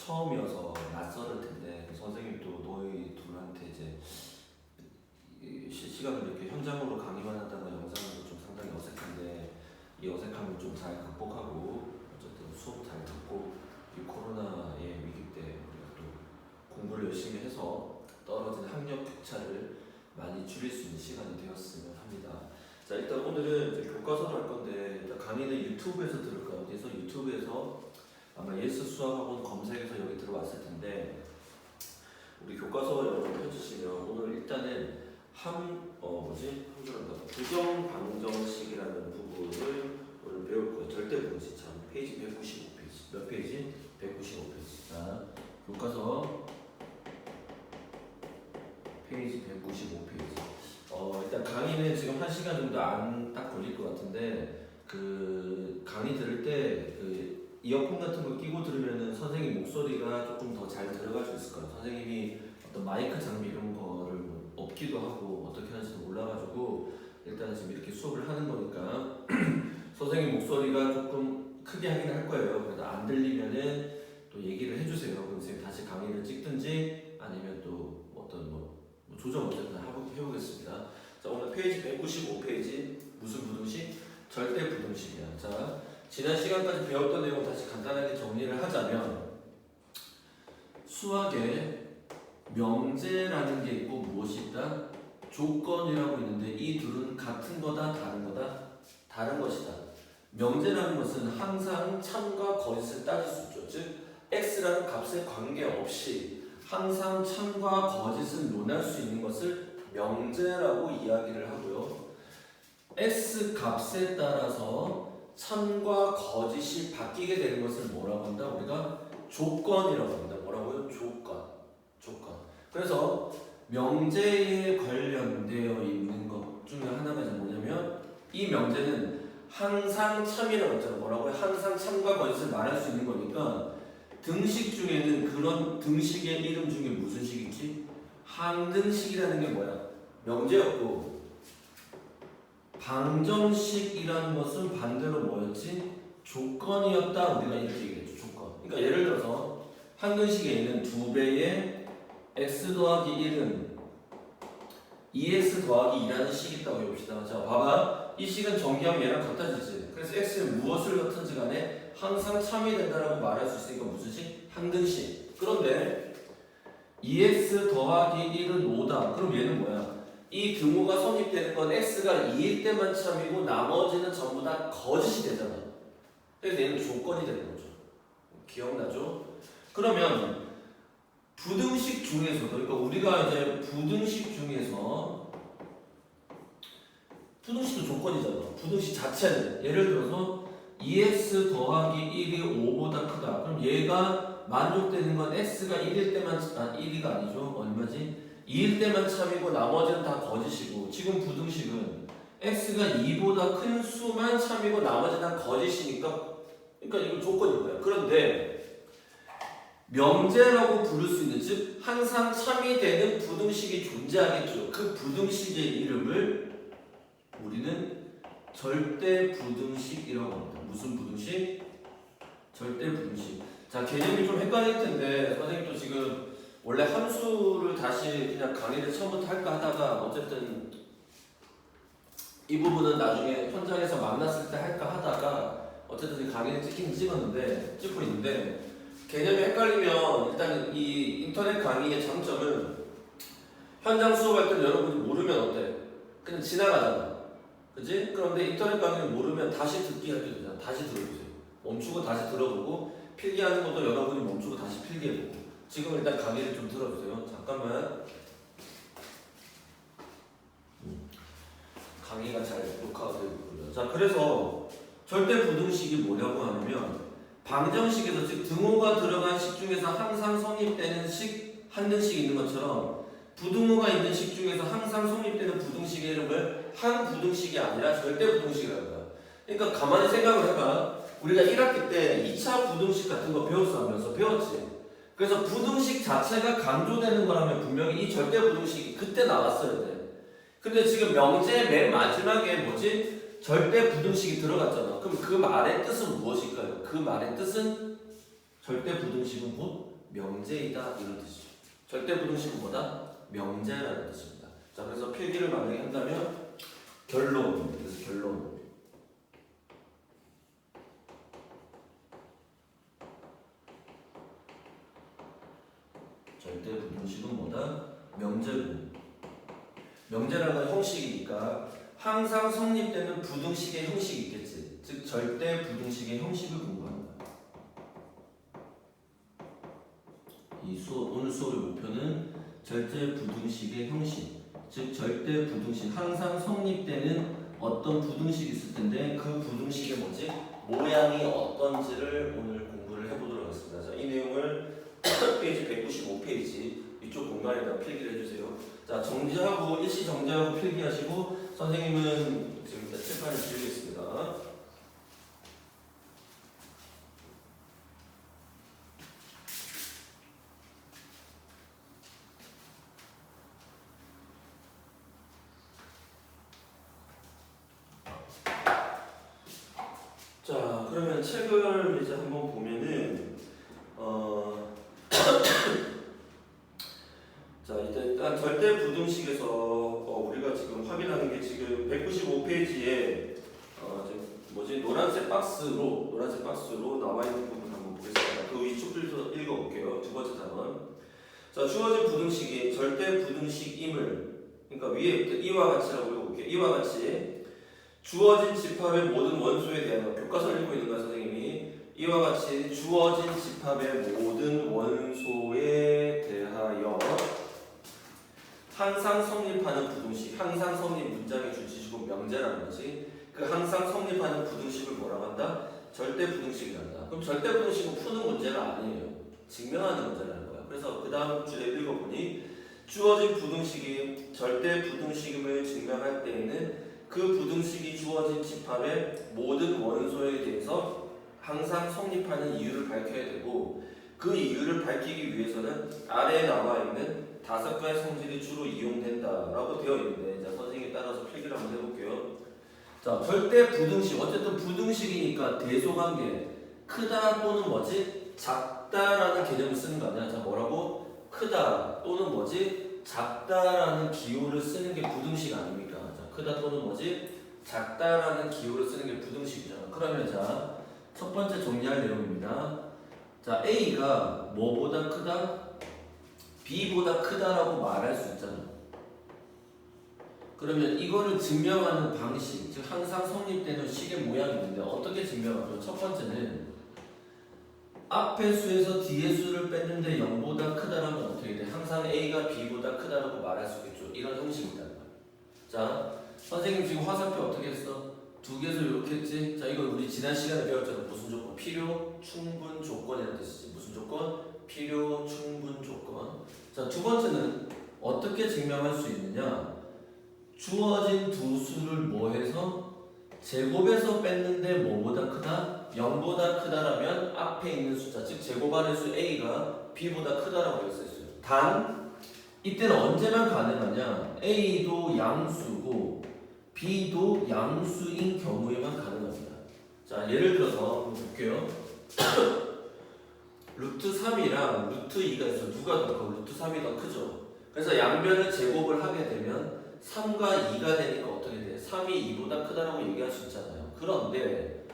처음이어서 낯설을 텐데 선생님도 너희 둘한테 이제 실시간으로 이렇게 현장으로 강의만 한다는 영상도 좀 상당히 어색한데 이 어색함을 좀 잘 극복하고 어쨌든 수업 잘 듣고 이 코로나의 위기 때 우리가 또 공부를 열심히 해서 떨어진 학력 격차를 많이 줄일 수 있는 시간이 되었으면 합니다. 자, 일단 오늘은 이제 교과서로 할 건데 일단 강의는 유튜브에서 들을까 어디서 유튜브에서 아마 예스 수학학원 검색해서 여기 들어왔을 텐데 우리 교과서 여러분 펴주시면 오늘 일단은 부정 방정식이라는 부분을 오늘 배울 거예요. 절대 부등식 참 페이지 195페이지 몇 페이지? 195페이지. 자, 교과서 페이지 195페이지. 일단 강의는 지금 1시간 정도 안 딱 걸릴 것 같은데 그 강의 들을 때 그 이어폰 같은 거 끼고 들으면은 선생님 목소리가 조금 더 잘 들어갈 수 있을 거예요. 선생님이 어떤 마이크 장비 이런 거를 없기도 하고 어떻게 하는지도 몰라가지고 일단 지금 이렇게 수업을 하는 거니까 선생님 목소리가 조금 크게 하긴 할 거예요. 그래도 안 들리면은 또 얘기를 해주세요. 그럼 선생님 다시 강의를 찍든지 아니면 또 어떤 조정 어쨌든 해보겠습니다. 자, 오늘 페이지 195페이지 무슨 부등식? 절대 부등식이야. 자, 지난 시간까지 배웠던 내용 다시 간단하게 정리를 하자면 수학에 명제라는 게 있고 무엇이 있다? 조건이라고 있는데 이 둘은 같은 거다 다른 거다? 다른 것이다. 명제라는 것은 항상 참과 거짓을 따질 수 있죠. 즉 x라는 값에 관계없이 항상 참과 거짓을 논할 수 있는 것을 명제라고 이야기를 하고요. x 값에 따라서 참과 거짓이 바뀌게 되는 것을 뭐라고 한다? 우리가 조건이라고 합니다. 뭐라고요? 조건. 그래서 명제에 관련되어 있는 것 중에 하나가 뭐냐면 이 명제는 항상 참이라고 했잖아요. 뭐라고요? 항상 참과 거짓을 말할 수 있는 거니까 등식 중에는 그런 등식의 이름 중에 무슨 식이지? 항등식이라는 게 뭐야? 명제였고 방정식이라는 것은 반대로 뭐였지? 조건이었다. 우리가 이렇게 얘기했죠. 조건. 그러니까 예를 들어서 항등식에는 2배의 x 더하기 1은 2x 더하기 2라는 식이 있다고 해봅시다. 자, 봐봐. 이 식은 정기하면 얘랑 같아지지. 그래서 x는 무엇을 같은지 간에 항상 참이 된다라고 말할 수 있으니까 무슨 식? 항등식. 그런데 2x 더하기 1은 5다. 그럼 얘는 뭐야? 이 등호가 성립되는 건 x가 2일 때만 참이고 나머지는 전부 다 거짓이 되잖아. 그래서 얘는 조건이 되는 거죠. 기억나죠? 그러면 부등식 중에서도, 그러니까 우리가 이제 부등식 중에서 부등식도 조건이잖아. 부등식 자체는 예를 들어서 2x 더하기 1이 5보다 크다. 그럼 얘가 만족되는 건 x가 1일 때만 1이가 아니죠. 얼마지? 2일 때만 참이고 나머지는 다 거짓이고 지금 부등식은 x가 2보다 큰 수만 참이고 나머지는 다 거짓이니까 그러니까 이건 조건인 거야. 그런데 명제라고 부를 수 있는 즉 항상 참이 되는 부등식이 존재하겠죠. 그 부등식의 이름을 우리는 절대 부등식이라고 합니다. 무슨 부등식? 절대 부등식. 자, 개념이 좀 헷갈릴 텐데 선생님도 지금 원래 함수를 다시 그냥 강의를 처음부터 할까 하다가 어쨌든 이 부분은 나중에 현장에서 만났을 때 할까 하다가 어쨌든 강의를 찍고 있는데 개념이 헷갈리면 일단 이 인터넷 강의의 장점은 현장 수업할 때는 여러분이 모르면 어때? 그냥 지나가잖아. 그치? 그런데 인터넷 강의를 모르면 다시 듣기 하게 되잖아. 다시 들어보세요. 멈추고 다시 들어보고 필기하는 것도 여러분이 멈추고 다시 필기해보고 지금 일단 강의를 좀 들어주세요. 잠깐만. 강의가 잘 녹화가 되고 있고요. 자, 그래서 절대 부등식이 뭐냐고 하면 방정식에서 즉 등호가 들어간 식 중에서 항상 성립되는 식 한등식이 있는 것처럼 부등호가 있는 식 중에서 항상 성립되는 부등식의 이름을 항부등식이 아니라 절대 부등식이라고 해요. 그러니까 가만히 생각을 해봐. 우리가 1학기 때 2차 부등식 같은 거 배웠어? 배웠지? 그래서 부등식 자체가 강조되는 거라면 분명히 이 절대 부등식이 그때 나왔어야 돼. 근데 지금 명제 맨 마지막에 뭐지? 절대 부등식이 들어갔잖아. 그럼 그 말의 뜻은 무엇일까요? 그 말의 뜻은 절대 부등식은 곧 명제이다 이런 뜻이죠. 절대 부등식은 뭐다? 명제라는 뜻입니다. 자, 그래서 필기를 만약에 한다면 결론. 그래서 결론. 절대 부등식은 뭐다? 명제고. 명제라는 건 형식이니까 항상 성립되는 부등식의 형식이 있겠지. 즉 절대 부등식의 형식을 공부한다. 오늘 수업의 목표는 절대 부등식의 형식, 즉 절대 부등식, 항상 성립되는 어떤 부등식이 있을 텐데 그 부등식의 뭐지? 모양이 어떤지를 오늘 공부를 해보도록 하겠습니다. 자, 이 내용을 페이지 195페이지 이쪽 공간에다 필기를 해주세요. 자, 정지하고 일시 정지하고 필기하시고 선생님은 지금 칠판을 드리겠습니다. 자, 그러면 책을 이제 한번 보면은 자, 일단 절대 부등식에서 우리가 지금 확인하는 게 지금 195페이지에 뭐지 노란색 박스로 나와 있는 부분 한번 보겠습니다. 그 위쪽 줄서 읽어볼게요. 두 번째 단원. 자, 주어진 부등식이 절대 부등식임을, 그러니까 위에 이와 같이라고 읽어볼게요. 이와 같이 주어진 집합의 모든 원소에 대하여, 교과서를 읽고 있는 거야 선생님이. 이와 같이 주어진 집합의 모든 원소에 대하여 항상 성립하는 부등식, 항상 성립 문장의 주체시고 명제라는 거지. 그 항상 성립하는 부등식을 뭐라고 한다? 절대 부등식이란다. 그럼 절대 부등식은 푸는 문제가 아니에요. 증명하는 문제라는 거야. 그래서 그 다음 줄에 읽어보니 주어진 부등식이 절대 부등식임을 증명할 때에는 그 부등식이 주어진 집합의 모든 원소에 대해서 항상 성립하는 이유를 밝혀야 되고, 그 이유를 밝히기 위해서는 아래에 나와 있는 5가지 성질이 주로 이용된다라고 되어 있는데, 자, 선생님에 따라서 필기를 한번 해볼게요. 자, 절대 부등식, 어쨌든 부등식이니까 대소관계, 크다 또는 뭐지? 작다라는 개념을 쓰는 거 아니야? 자, 뭐라고? 크다 또는 뭐지? 작다라는 기호를 쓰는 게 부등식 아닙니까? 자, 크다 또는 뭐지? 작다라는 기호를 쓰는 게 부등식이잖아. 그러면 자, 첫 번째 정리할 내용입니다. 자, A가 뭐보다 크다? B보다 크다라고 말할 수 있잖아. 그러면 이거를 증명하는 방식, 즉 항상 성립되는 식의 모양이 있는데 어떻게 증명하죠? 첫 번째는 앞의 수에서 뒤의 수를 뺐는데 0보다 크다라면 어떻게 돼? 항상 A가 B보다 크다라고 말할 수 있겠죠. 이런 형식이다. 자, 선생님 지금 화살표 어떻게 했어? 두 개에서 이렇게 했지? 자, 이거 우리 지난 시간에 배웠잖아. 무슨 조건? 필요, 충분 조건이라는 뜻이지. 무슨 조건? 필요, 충분 조건. 자, 두 번째는 어떻게 증명할 수 있느냐? 주어진 두 수를 뭐 해서 제곱에서 뺐는데 뭐보다 크다? 0보다 크다라면 앞에 있는 숫자, 즉 제곱안의 수 A가 B보다 크다라고 했어요. 단 이때는 언제만 가능하냐? A도 양수고 B도 양수인 경우에만 가능합니다. 자, 예를 들어서 한번 볼게요. 루트 3이랑 루트 2가 있어. 누가 더 커? 루트 3이 더 크죠. 그래서 양변을 제곱을 하게 되면 3과 2가 되니까 어떻게 돼? 3이 2보다 크다라고 얘기할 수 있잖아요. 그런데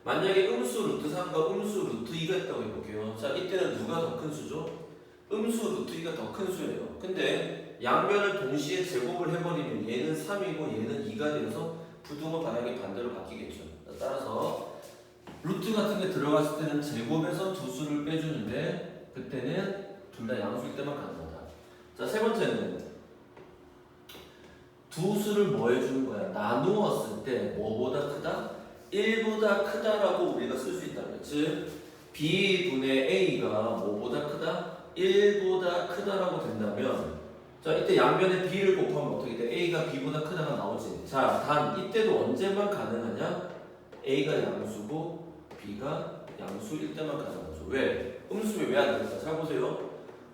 만약에 음수 루트 3과 음수 루트 2가 있다고 해볼게요. 자, 이때는 누가 더 큰 수죠? 음수 루트 2가 더 큰 수예요. 근데 양변을 동시에 제곱을 해버리면 얘는 3이고 얘는 2가 되어서 부등호 방향이 반대로 바뀌겠죠. 따라서 루트 같은 게 들어갔을 때는 제곱에서 두 수를 빼주는데 그때는 둘 다 양수일 때만 가능하다. 자, 세 번째는 두 수를 뭐 해주는 거야? 나누었을 때 뭐보다 크다? 1보다 크다라고 우리가 쓸 수 있다면, 즉 B분의 A가 뭐보다 크다? 1보다 크다라고 된다면, 자, 이때 양변에 B를 곱하면 어떻게 돼? A가 B보다 크다가 나오지. 자, 단 이때도 언제만 가능하냐? A가 양수고 B가 양수일 때만 가능하죠. 왜? 음수면 왜 안 될까? 잘 보세요.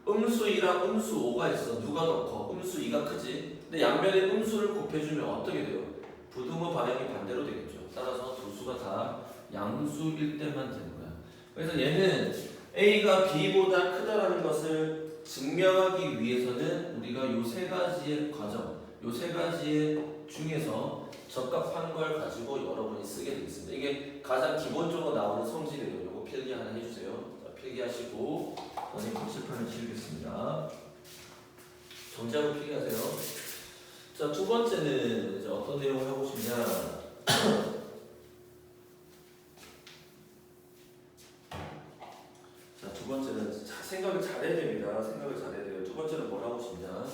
음수 2랑 음수 5가 있어. 누가 더 커? 음수 2가 크지. 근데 양변에 음수를 곱해주면 어떻게 돼요? 부등호 방향이 반대로 되겠죠. 따라서 두 수가 다 양수일 때만 되는 거야. 그래서 얘는 A가 B보다 크다라는 것을 증명하기 위해서는 우리가 요 세 가지의 과정, 요 세 가지 중에서 적합한 걸 가지고 여러분이 쓰게 되겠습니다. 이게 가장 기본적으로 나오는 성질이에요. 요거 필기 하나 해주세요. 자, 필기하시고 선생님 글씨판을 치우겠습니다. 정지하고 필기하세요. 자, 두 번째는 이제 어떤 내용을 하고 싶냐? 자, 두 번째는 생각을 잘해야 됩니다. 생각을 잘해야 돼요. 두 번째는 뭘 하고 싶냐?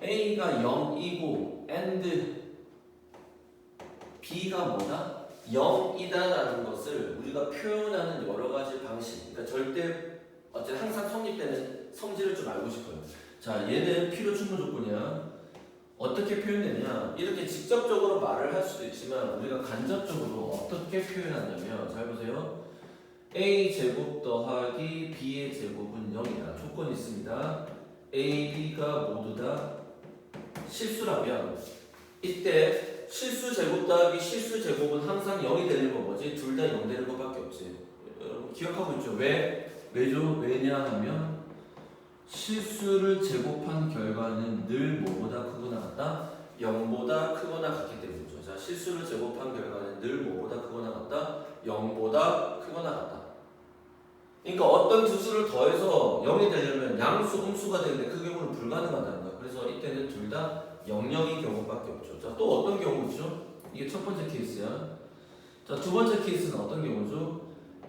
A가 0이고 and B가 뭐다? 0이다라는 것을 우리가 표현하는 여러 가지 방식. 그러니까 절대 어쨌든 항상 성립되는 성질을 좀 알고 싶어요. 자, 얘는 필요 충분 조건이야. 어떻게 표현되냐? 이렇게 직접적으로 말을 할 수도 있지만 우리가 간접적으로 어떻게 표현하냐면 잘 보세요. A 제곱 더하기 B의 제곱은 0이다. 조건이 있습니다. A, B가 모두 다 실수라면 이때 실수 제곱 더하기 실수 제곱은 항상 0이 되는 거 뭐지? 둘 다 0 되는 것밖에 없지. 여러분 기억하고 있죠? 왜죠? 왜냐 하면 실수를 제곱한 결과는 늘 뭐보다 크거나 같다? 0보다 크거나 같기 때문이죠. 자, 실수를 제곱한 결과는 늘 뭐보다 크거나 같다? 0보다 크거나 같다. 그러니까 어떤 두 수를 더해서 0이 되려면 양수, 음수가 되는데 그 경우는 불가능하다는 거야. 그래서 이때는 둘 다 0인 경우밖에 없죠. 자, 또 어떤 경우죠? 이게 첫 번째 케이스야. 자, 두 번째 케이스는 어떤 경우죠?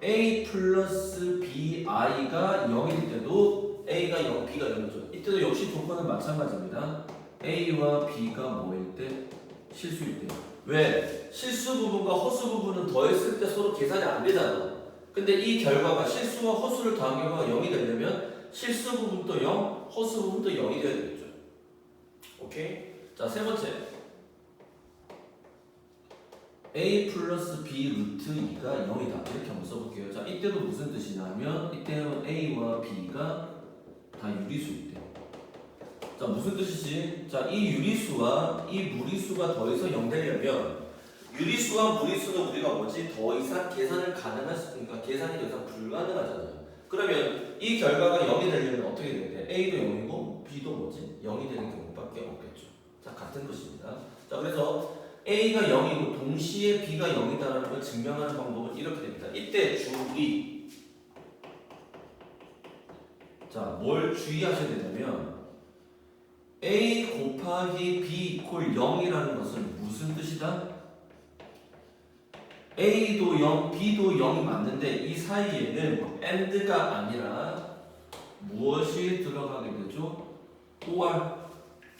A 플러스 BI가 0일 때도 A가 0, B가 0이죠. 이때도 역시 조건은 마찬가지입니다. A와 B가 뭐일 때? 실수일 때. 왜? 실수 부분과 허수 부분은 더했을 때 서로 계산이 안 되잖아. 근데 이 결과가 실수와 허수를 더한 결과가 0이 되려면 실수 부분도 0, 허수 부분도 0이 되어야 되겠죠. 오케이? 자, 세 번째. A 플러스 B 루트 2가 0이다. 이렇게 한번 써볼게요. 자, 이때도 무슨 뜻이냐면 이때는 A와 B가 다 유리수일 때. 자, 무슨 뜻이지? 자, 이 유리수와 이 무리수가 더해서 0 되려면 유리수와 무리수는 우리가 뭐지? 더 이상 계산을 가능할 수 있으니까 계산이 더 이상 불가능하잖아요. 그러면 이 결과가 0이 되려면 어떻게 되는데? A도 0이고 B도 뭐지? 0이 되는 경우밖에 없겠죠. 자, 같은 것입니다. 자, 그래서 A가 0이고 동시에 B가 0이다라는 걸 증명하는 방법은 이렇게 됩니다. 이때 주의. 자, 뭘 주의하셔야 되냐면 A 곱하기 B 이퀄 0이라는 것은 무슨 뜻이다? A도 0, B도 0이 맞는데 이 사이에는 and가 아니라 무엇이 들어가게 되죠? or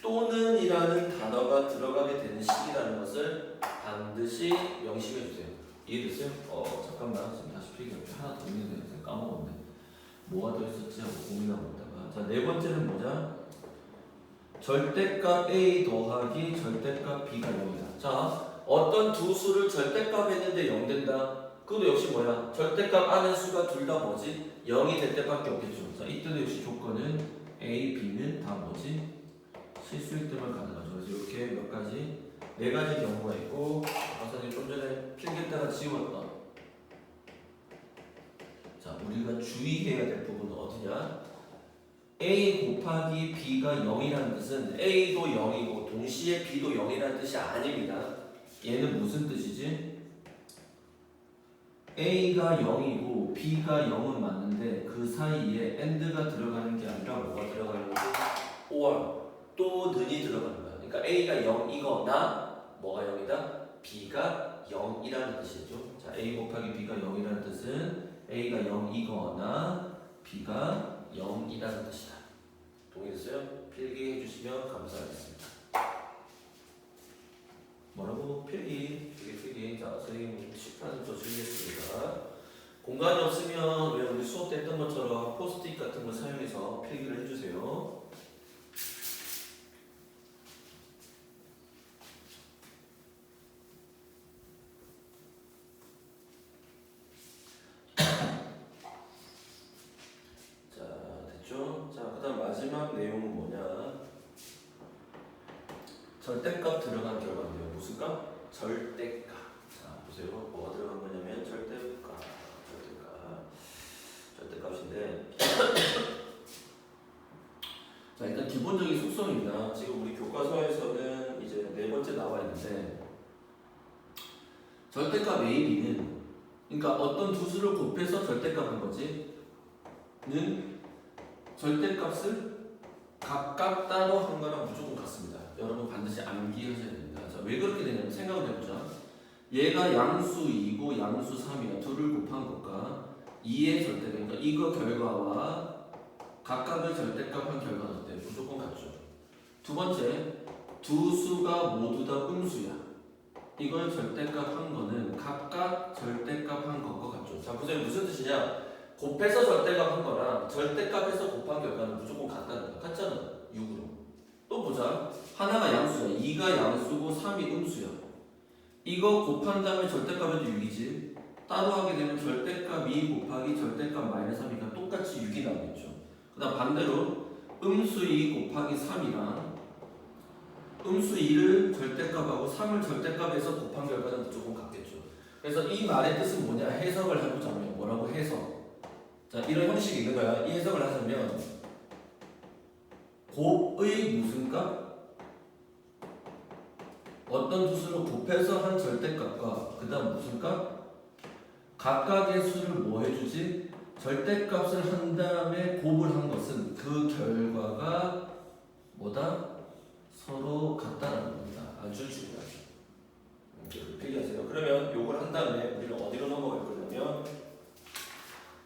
또는 이라는 단어가 들어가게 되는 식이라는 것을 반드시 명심해 주세요. 이해됐어요? 잠깐만 지금 다시 필기할게. 하나 더 있는데 까먹었네. 뭐가 더 있었지 하고 고민하고 있다가. 자, 네 번째는 뭐냐? 절대값 A 더하기 절대값 B가 0이다. 자, 어떤 두 수를 절대값 했는데 0 된다. 그것도 역시 뭐야? 절대값 안의 수가 둘 다 뭐지? 0이 될 때밖에 없겠죠. 자, 이때도 역시 조건은 A, B는 다 뭐지? 실수일 때만 가능하죠. 그래서 이렇게 몇 가지, 네 가지 경우가 있고, 선생님 좀 전에 필기했다가 지웠던. 자, 우리가 주의해야 될 부분은 어디냐? A 곱하기 B가 0이라는 뜻은 A도 0이고 동시에 B도 0이라는 뜻이 아닙니다. 얘는 무슨 뜻이지? A가 0이고 B가 0은 맞는데 그 사이에 and가 들어가는 게 아니라 뭐가 들어가는 거지? or 또는이 들어가는 거야. 그러니까 A가 0이거나 뭐가 0이다? B가 0이라는 뜻이죠. 자, A 곱하기 B가 0이라는 뜻은 A가 0이거나 B가 0이라는 뜻이다. 동의됐어요? 필기해 주시면 감사하겠습니다. 뭐라고? 필기. 자, 선생님 식판을 또 줄이겠습니다. 공간이 없으면 왜 우리 수업 때 했던 것처럼 포스트잇 같은 걸 사용해서 필기를 해주세요. 자, 됐죠? 자, 그 다음 마지막 내용은 뭐냐? 절대값 들어간 결과인데요. 무슨 값? 절대값. 자, 보세요. 뭐가 들어간 거냐면 절대값. 절대값 A, B는 그러니까 어떤 두 수를 곱해서 절대값 한 거지 는 절대값을 각각 따로 한 거랑 무조건 같습니다. 여러분 반드시 암기하셔야 됩니다. 자, 왜 그렇게 되냐면 생각을 해보자. 얘가 양수 2고 양수 3이야. 둘을 곱한 것과 2의 절대값, 그러니까 이거 결과와 각각의 절대값 한 결과는 어때? 무조건 같죠. 두 번째, 두 수가 모두 다 음수야. 이걸 절대값 한 거는 각각 절대값 한 것과 같죠. 자, 보세요. 무슨 뜻이냐? 곱해서 절대값 한 거랑 절대값에서 곱한 결과는 무조건 같다는 거야. 같잖아. 6으로. 또 보자. 하나가 양수야. 2가 양수고 3이 음수야. 이거 곱한 다음에 절대값에도 6이지. 따로 하게 되면 절대값 2 곱하기 절대값 마이너스 3이니까 똑같이 6이 나오겠죠. 그 다음 반대로 음수 2 곱하기 3이랑 음수 2를 절대값하고 3을 절대값에서 곱한 결과는 무조건 같겠죠. 그래서 이 말의 뜻은 뭐냐? 해석을 해보자면 뭐라고 해석? 자, 이런 형식이 있는 거야. 이 해석을 하자면 곱의 무슨 값? 어떤 두 수를 곱해서 한 절대값과 그 다음 무슨 값? 각각의 수를 뭐 해주지? 절대값을 한 다음에 곱을 한 것은 그 결과가 뭐다? 서로 같다는 겁니다. 아주 중요하죠. 이렇게 필기하세요. 그러면 요걸 한 다음에 우리는 어디로 넘어갈 거냐면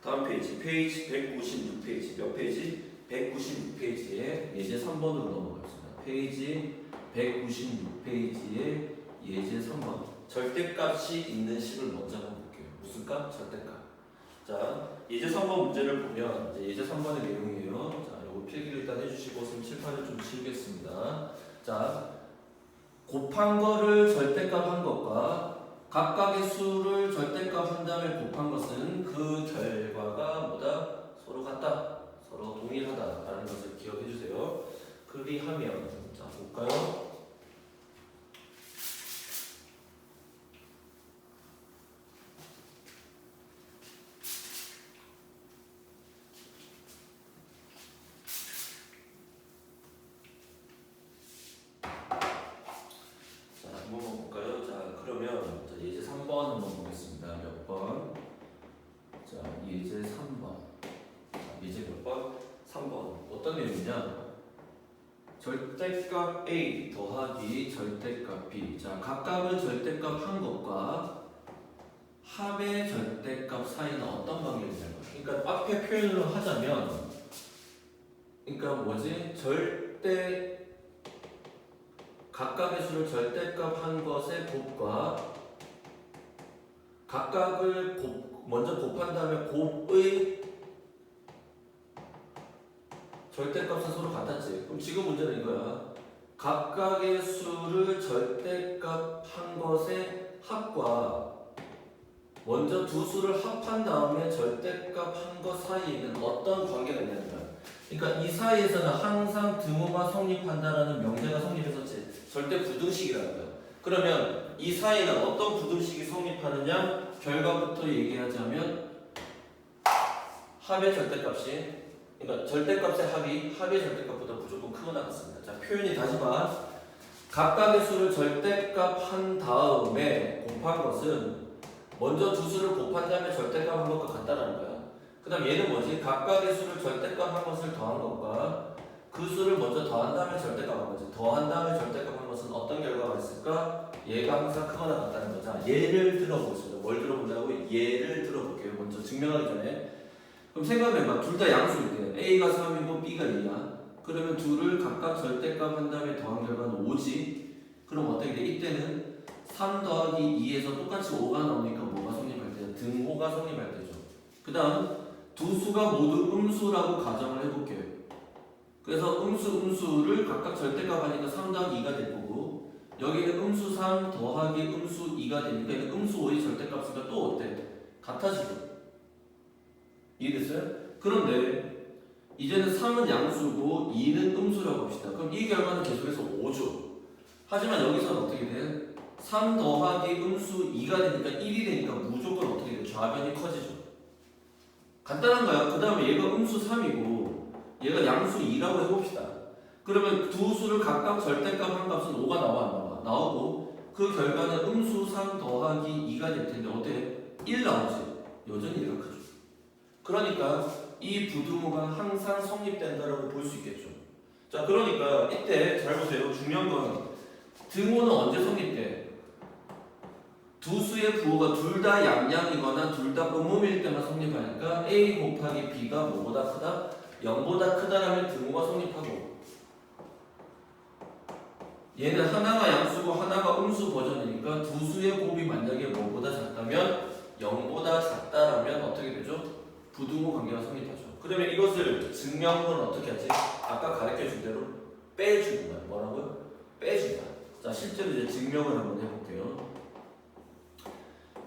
다음 페이지 196페이지 몇 페이지? 196페이지에 예제 3번으로 넘어가겠습니다. 페이지 196페이지에 예제 3번 절대값이 있는 식을 먼저 한번 볼게요. 무슨 값? 절대값. 자, 예제 3번 문제를 보면 이제 예제 3번의 내용이에요. 자, 요거 필기를 일단 해주시고 그럼 칠판을 좀 치우겠습니다. 자, 곱한 거를 절대값 한 것과 각각의 수를 절대값 한 다음에 곱한 것은 그 결과가 뭐다? 서로 같다. 서로 동일하다라는 것을 기억해 주세요. 그리하면 자 볼까요? 자 한번 볼까요? 자 그러면 자, 예제 3번 한번 보겠습니다. 몇 번? 자 예제 3번. 예제 몇 번? 3번. 어떤 내용이냐? 절대값 A 더하기 절대값 B. 자, 각각의 절대값 한 것과 합의 절대값 사이는 어떤 관계이냐고. 그러니까 앞에 표현을 하자면, 그러니까 뭐지? 각각의 수를 절대값 한 것의 곱과 각각을 먼저 곱한 다음에 곱의 절대값은 서로 같았지. 그럼 지금 문제는 이거야. 각각의 수를 절대값 한 것의 합과 먼저 두 수를 합한 다음에 절대값 한 것 사이에는 어떤 관계가 있냐는 거야. 그러니까 이 사이에서는 항상 등호가 성립한다라는 명제가 성립했었지. 절대 부등식이라는 거야. 그러면 이 사이에는 어떤 부등식이 성립하느냐? 결과부터 얘기하자면 합의 절대값이 그러니까 절대값의 합의 절대값보다 무조건 크거나 같습니다. 자, 표현이 다시 봐. 각각의 수를 절대값 한 다음에 곱한 것은 먼저 두 수를 곱한 다음에 절대값 한 것과 같다라는 거야. 그 다음 얘는 뭐지? 각각의 수를 절대값 한 것을 더한 것과 그 수를 먼저 더한 다음에 절대값 한 거지. 더한 다음에 절대값 한 것은 어떤 결과가 있을까? 얘가 항상 크거나 같다는 거죠. 예를 들어보겠습니다. 뭘 들어본다고? 예를 들어볼게요. 먼저 증명하기 전에. 그럼 생각해봐. 둘 다 양수일 때 A가 3이고 B가 2야. 그러면 둘을 각각 절대값 한 다음에 더한 결과는 5지. 그럼 어떻게 돼? 이때는 3 더하기 2에서 똑같이 5가 나오니까 뭐가 성립할 때요? 등호가 성립할 때죠. 그 다음 두 수가 모두 음수라고 가정을 해볼게요. 그래서 음수를 각각 절대값 하니까 3 더하기 2가 될 거고 여기는 음수 3 더하기 음수 2가 되니까 음수 5의 절대값이니까 또 어때? 같아지죠. 이해됐어요? 그런데 이제는 3은 양수고 2는 음수라고 합시다. 그럼 이 결과는 계속해서 5죠. 하지만 여기서는 어떻게 돼? 3 더하기 음수 2가 되니까 1이 되니까 무조건 어떻게 돼? 좌변이 커지죠. 간단한 거야. 그 다음에 얘가 음수 3이고 얘가 양수 2라고 해봅시다. 그러면 두 수를 각각 절대값 한 값은 5가 나와 안 나와? 나오고 그 결과는 음수 3 더하기 2가 될 텐데 어때? 1 나오지? 여전히 얘가 크죠. 그러니까 이 부등호가 항상 성립된다라고 볼 수 있겠죠. 자, 그러니까 이때 잘 보세요. 중요한 건 등호는 언제 성립돼? 두 수의 부호가 둘 다 양양이거나 둘 다 음음일 때만 성립하니까 a 곱하기 b가 뭐보다 크다? 0보다 크다라면 등호가 성립하고, 얘는 하나가 양수고 하나가 음수 버전이니까 두 수의 곱이 만약에 뭐보다 작다면 0보다 작다라면 어떻게 되죠? 부등호 관계가 성립하죠. 그러면 이것을 증명은 어떻게 하지? 아까 가르쳐준 대로 빼주는 거야. 뭐라고요? 빼준다. 자, 실제로 이제 증명을 한번 해볼게요.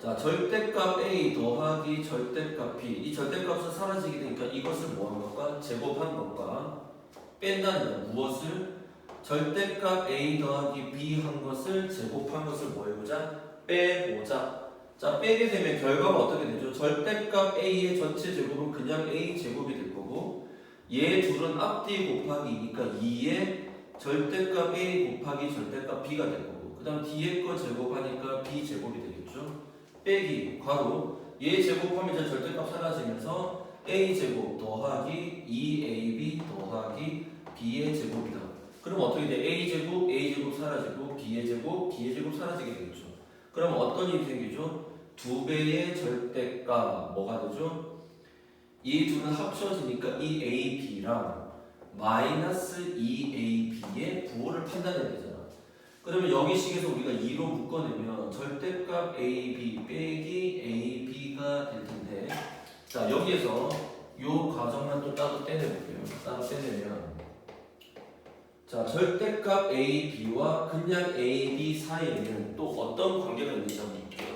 자, 절대값 a 더하기 절대값 b. 이 절대값은 사라지게 되니까 이것을 뭐한 것과 제곱한 것과 뺀다는 거야. 무엇을? 절대값 a 더하기 b 한 것을 제곱한 것을 뭐 해보자? 빼보자. 자, 빼게 되면 결과가 어떻게 되죠? 절대값 a의 전체 제곱은 그냥 a 제곱이 될 거고, 얘 둘은 앞뒤 곱하기 2니까 2의 절대값 a 곱하기 절대값 b가 될 거고, 그 다음 뒤에 거 제곱하니까 b 제곱이 되겠죠? 빼기 괄호 얘 제곱하면 이제 절대값 사라지면서 a 제곱 더하기 2ab 더하기 b의 제곱이다. 그럼 어떻게 돼? a 제곱 사라지고 b의 제곱 사라지게 되겠죠. 그럼 어떤 일이 생기죠? 두 배의 절대값 뭐가 되죠? 이 둘은 합쳐지니까 이 ab랑 마이너스 2ab의 부호를 판단해야 되잖아. 그러면 여기 식에서 우리가 2로 묶어내면 절대값 ab 빼기 ab가 될 텐데, 자, 여기에서 요 과정만 또 따로 떼내볼게요. 따로 떼내면, 자, 절대값 ab와 그냥 ab 사이에는 또 어떤 관계가 있는지 한번 볼게요.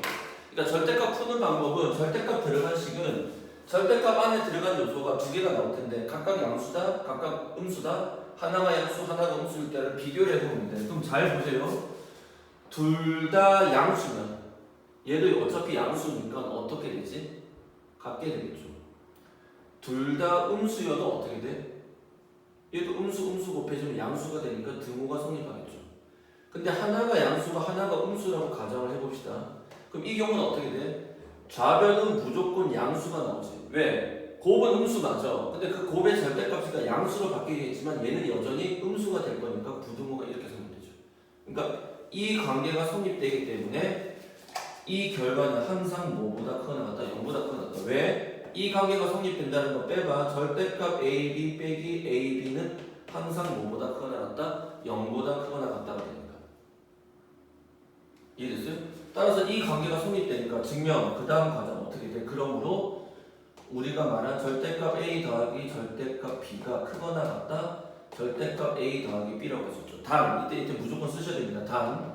그러니까 절대값 푸는 방법은 절대값 들어간 식은 절대값 안에 들어간 요소가 두 개가 나올 텐데 각각 양수다, 각각 음수다, 하나가 양수, 하나가 음수일 때를 비교를 해보면 돼. 그럼 잘 보세요. 둘 다 양수면 얘도 어차피 양수니까 어떻게 되지? 같게 되겠죠. 둘 다 음수여도 어떻게 돼? 얘도 음수 곱해지면 양수가 되니까 등호가 성립하겠죠. 근데 하나가 양수가 하나가 음수라고 가정을 해봅시다. 그럼 이 경우는 어떻게 돼? 좌변은 무조건 양수가 나오지. 왜? 곱은 음수 맞아. 근데 그 곱의 절대값이 양수로 바뀌겠지만 얘는 여전히 음수가 될 거니까 부등호가 이렇게 성립되죠. 그러니까 이 관계가 성립되기 때문에 이 결과는 항상 뭐보다 크거나 같다? 0보다 크거나 같다. 왜? 이 관계가 성립된다는 거 빼봐. 절대값 AB 빼기 AB는 항상 뭐보다 크거나 같다? 0보다 크거나 같다가 되니까. 이해됐어요? 따라서 이 관계가 성립되니까 증명, 그 다음 과정 어떻게 돼? 그러므로 우리가 말한 절대값 A 더하기 절대값 B가 크거나 같다? 절대값 A 더하기 B라고 했었죠. 단, 이때 무조건 쓰셔야 됩니다. 단,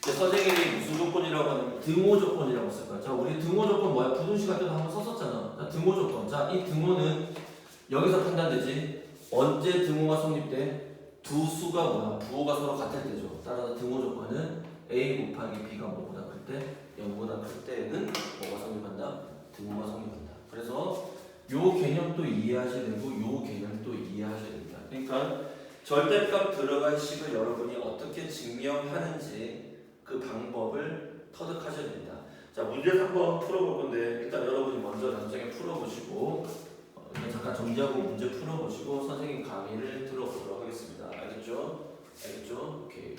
선생님이 무슨 조건이라고 하냐면 등호 조건이라고 쓸 거야. 자, 우리 등호 조건 뭐야? 부등식 같은 거 한번 썼었잖아. 자, 등호 조건. 자, 이 등호는 여기서 판단되지. 언제 등호가 성립돼? 두 수가 뭐야? 부호가 서로 같을 때죠. 따라서 등호 조건은 A 곱하기 B가 뭐보다 클 때? 0보다 클 때는 뭐가 성립한다? 등호가 성립한다. 그래서 요 개념도 이해하셔야 되고 요 개념도 이해하셔야 됩니다. 그러니까 절대값 들어간 식을 여러분이 어떻게 증명하는지 그 방법을 터득하셔야 됩니다. 자, 문제를 한번 풀어볼 건데 일단 여러분이 먼저 나중에 풀어보시고 잠깐 정지하고 문제 풀어보시고 선생님 강의를 들어보도록 하겠습니다. 알겠죠? 알겠죠? 오케이.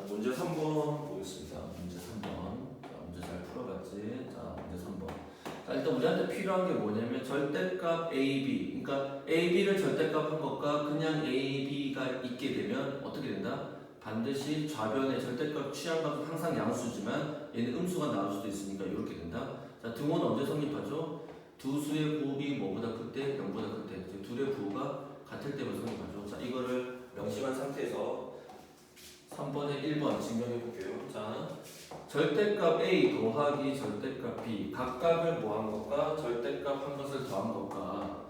문제 3번 보겠습니다. 문제 3번. 자, 문제 잘 풀어봤지? 자, 문제 3번. 자, 일단 우리한테 필요한 게 뭐냐면 절대값 AB. 그러니까 AB를 절대값 한 것과 그냥 AB가 있게 되면 어떻게 된다? 반드시 좌변의 절대값 취한 값은 항상 양수지만 얘는 음수가 나올 수도 있으니까 이렇게 된다. 자, 등호는 언제 성립하죠? 두 수의 곱이 뭐보다 클 때? 0보다 클 때. 즉 둘의 부호가 같을 때만 성립하죠. 자, 이거를 명심한 상태에서 3번에 1번 증명해 볼게요. 자, 절대값 A 더하기 절대값 B 각각을 뭐한 것과 절대값 한 것을 더한 것과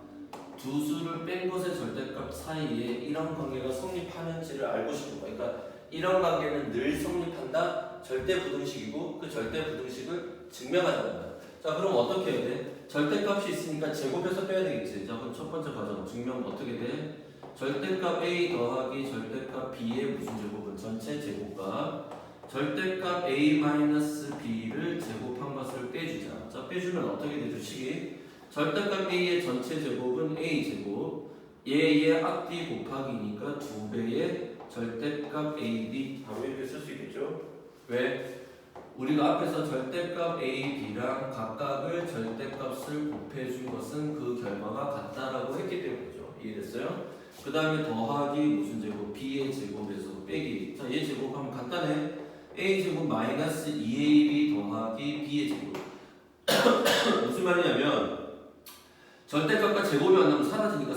두 수를 뺀 것의 절대값 사이에 이런 관계가 성립하는지를 알고 싶은 거예요. 그러니까 이런 관계는 늘 성립한다. 절대 부등식이고 그 절대 부등식을 증명하자는 거야. 자, 그럼 어떻게 해야 돼? 절대값이 있으니까 제곱해서 빼야 되겠지. 자, 그럼 첫 번째 과정 증명 어떻게 돼? 절대값 A 더하기 절대값 B의 무슨 제곱은 전체 제곱과 절대값 A-B를 제곱한 것을 빼주자. 자, 빼주면 어떻게 되죠? 식이 절대값 A의 전체 제곱은 A제곱 얘의 앞뒤 곱하기니까 2배의 절대값 AB 바로 이렇게 쓸 수 있겠죠? 왜? 우리가 앞에서 절대값 AB랑 각각을 절대값을 곱해준 것은 그 결과가 같다라고 했기 때문이죠. 이해됐어요? 그 다음에 더하기 무슨 제곱? B의 제곱에서 빼기. 자, 얘 제곱하면 간단해. A제곱 마이너스 2AB 더하기 B의 제곱. 무슨 말이냐면 절대값과 제곱이 안 나면 사라지니까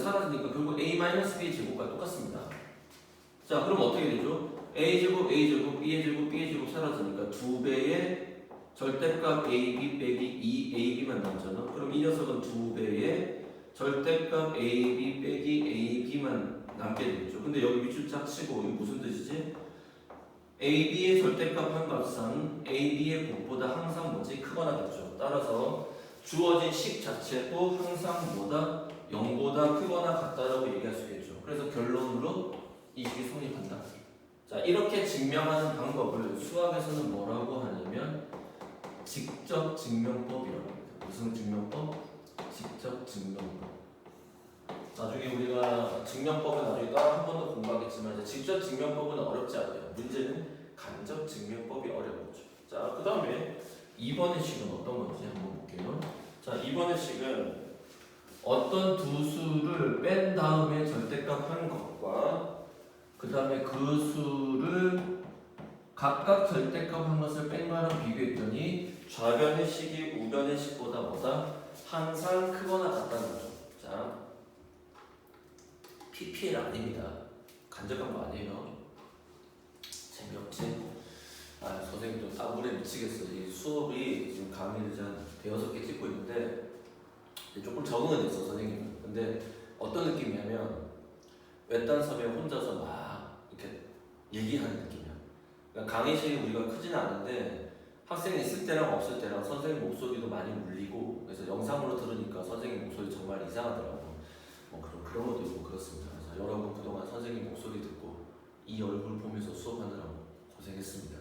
결국 A-B의 제곱과 똑같습니다. 자, 그럼 어떻게 되죠? A제곱, A제곱, B의 제곱 사라지니까 2배의 절대값 AB 빼기 2AB만 남잖아. 그럼 이 녀석은 2배의 절대값 AB 빼기 AB만 남게 되겠죠. 근데 여기 밑줄 쫙 치고 이게 무슨 뜻이지? AB의 절대값 한 값은 AB의 곱보다 항상 뭐지? 크거나 같죠. 따라서 주어진 식 자체도 항상 뭐다? 0보다 크거나 같다라고 얘기할 수 있겠죠. 그래서 결론으로 이 식이 성립한다. 자, 이렇게 증명하는 방법을 수학에서는 뭐라고 하냐면 직접 증명법이라고 합니다. 무슨 증명법? 직접 증명법. 나중에 우리가 증명법은 나중에 또 한 번 더 공부하겠지만 직접 증명법은 어렵지 않아요. 문제는 간접 증명법이 어려운 거죠. 자, 그 다음에 2번의 식은 어떤 건지 한번 볼게요. 자, 2번의 식은 어떤 두 수를 뺀 다음에 절대값 한 것과 그 다음에 그 수를 각각 절대값 한 것을 뺀 거랑 비교했더니 좌변의 식이 우변의 식보다 뭐다? 항상 크거나 같다는 거죠. 자, PPL 아닙니다. 간접한 거 아니에요. 재미없지? 아, 선생님도 따블에 미치겠어. 이 수업이 지금 강의를 한 대여섯 개 찍고 있는데 조금 적응은 됐어, 선생님은. 근데 어떤 느낌이냐면 외딴 섬에 혼자서 막 이렇게 얘기하는 느낌이야. 그러니까 강의실이 우리가 크지는 않은데 학생이 있을 때랑 없을 때랑 선생님 목소리도 많이 울리고 그래서 영상으로 들으니까 선생님 목소리 정말 이상하더라고. 뭐 그런 것도 있고 그렇습니다. 그래서 여러분 그동안 선생님 목소리 듣고 이 얼굴 보면서 수업하느라고 고생했습니다.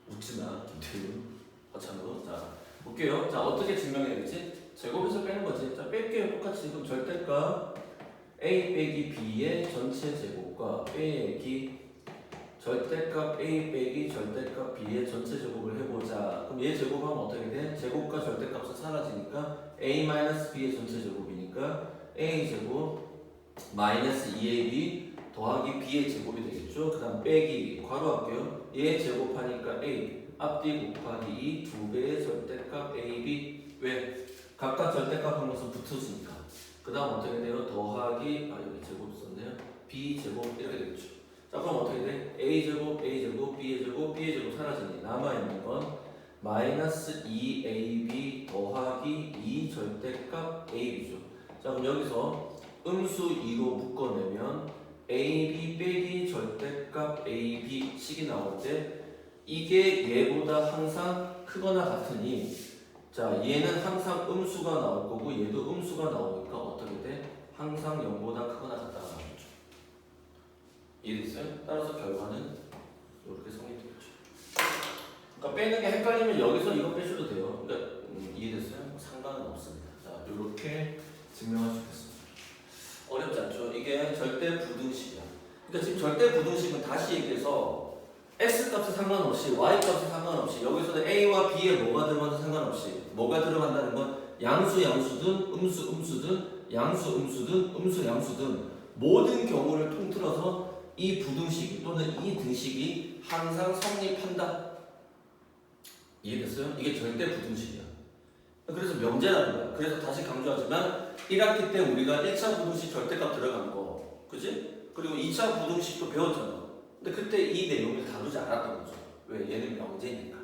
웃지마 김태훈 허찬우. 자, 볼게요. 자, 어떻게 증명해야 되지? 제곱해서 빼는 거지. 자, 뺄게요. 똑같이. 그럼 절대값 A 빼기 B의 전체 제곱과 빼기 절대값 A 빼기 절대값 B의 전체 제곱을 해보자. 그럼 얘 제곱하면 어떻게 돼? 제곱과 절대값은 사라지니까 A-B의 전체 제곱이니까 A 제곱 마이너스 2AB 더하기 B의 제곱이 되겠죠. 그 다음 빼기 괄호 할게요. 얘 제곱하니까 A 앞뒤 곱하기 2 2배의 절대값 AB. 왜? 각각 절대값 한 것은 붙어지니까. 그 다음 어떻게 돼요? 더하기 여기 제곱 썼네요. B 제곱 이렇게 되겠죠. 자, 그럼 어떻게 돼? A제곱, A제곱, B제곱, B제곱 사라지니 남아있는 건 마이너스 2AB 더하기 2 절대값 AB죠. 자, 그럼 여기서 음수 2로 묶어내면 AB 빼기 절대값 AB 식이 나올 때 이게 얘보다 항상 크거나 같으니 자, 얘는 항상 음수가 나올 거고 얘도 음수가 나오니까 어떻게 돼? 항상 0보다 크거나 같다가 나오죠. 이해됐어요? 따라서 결과는 이렇게 성립되겠죠. 그러니까 빼는 게 헷갈리면 여기서 이거 빼셔도 돼요. 그러니까 이해됐어요? 상관은 없습니다. 자, 이렇게 증명할 수 있겠습니다. 어렵지 않죠? 이게 절대 부등식이야. 그러니까 지금 절대 부등식은 다시 얘기해서 X값에 상관없이 Y값에 상관없이 여기서는 A와 B에 뭐가 들어가도 상관없이 뭐가 들어간다는 건 양수든 음수든 양수든 모든 경우를 통틀어서 이 부등식 또는 이 등식이 항상 성립한다. 이해됐어요? 이게 절대 부등식이야. 그래서 명제라는 거야. 그래서 다시 강조하지만 1학기 때 우리가 1차 부등식 절대값 들어간 거, 그지? 그리고 2차 부등식도 배웠잖아. 근데 그때 이 내용을 다루지 않았던 거죠. 왜? 얘는 명제니까.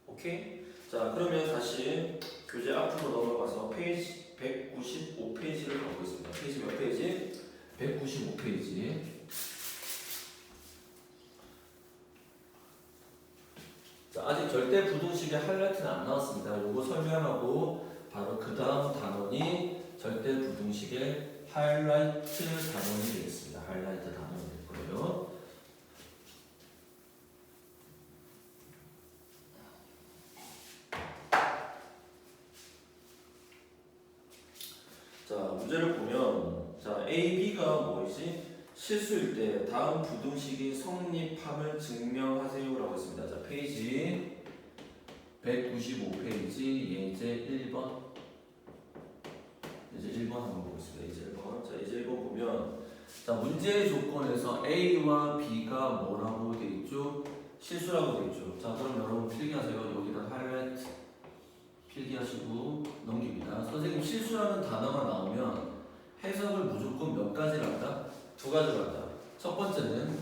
오케이? 자, 그러면 다시 교재 앞으로 넘어가서 페이지 195페이지를 가고 있습니다. 페이지 몇 페이지? 195페이지. 자, 아직 절대 부등식의 하이라이트는 안 나왔습니다. 요거 설명하고 바로 그 다음 단원이 절대 부등식의 하이라이트 단원이 되겠습니다. 하이라이트 단원이 될 거예요. 자, 문제를 보면 자, A, B가 뭐이지? 실수일 때 다음 부등식이 성립함을 증명하세요라고 했습니다. 자, 페이지 195페이지 예제 1번. 예제 1번 한번 보겠습니다. 예제 1번. 자, 예제 1번 보면 자, 문제의 조건에서 A와 B가 뭐라고 돼 있죠? 실수라고 돼 있죠. 자, 그럼 여러분 필기하세요. 여기다 하이라이트 필기하시고 넘깁니다. 선생님 실수라는 단어가 나오면 해석을 무조건 몇 가지를 한다? 두 가지로 한다. 첫 번째는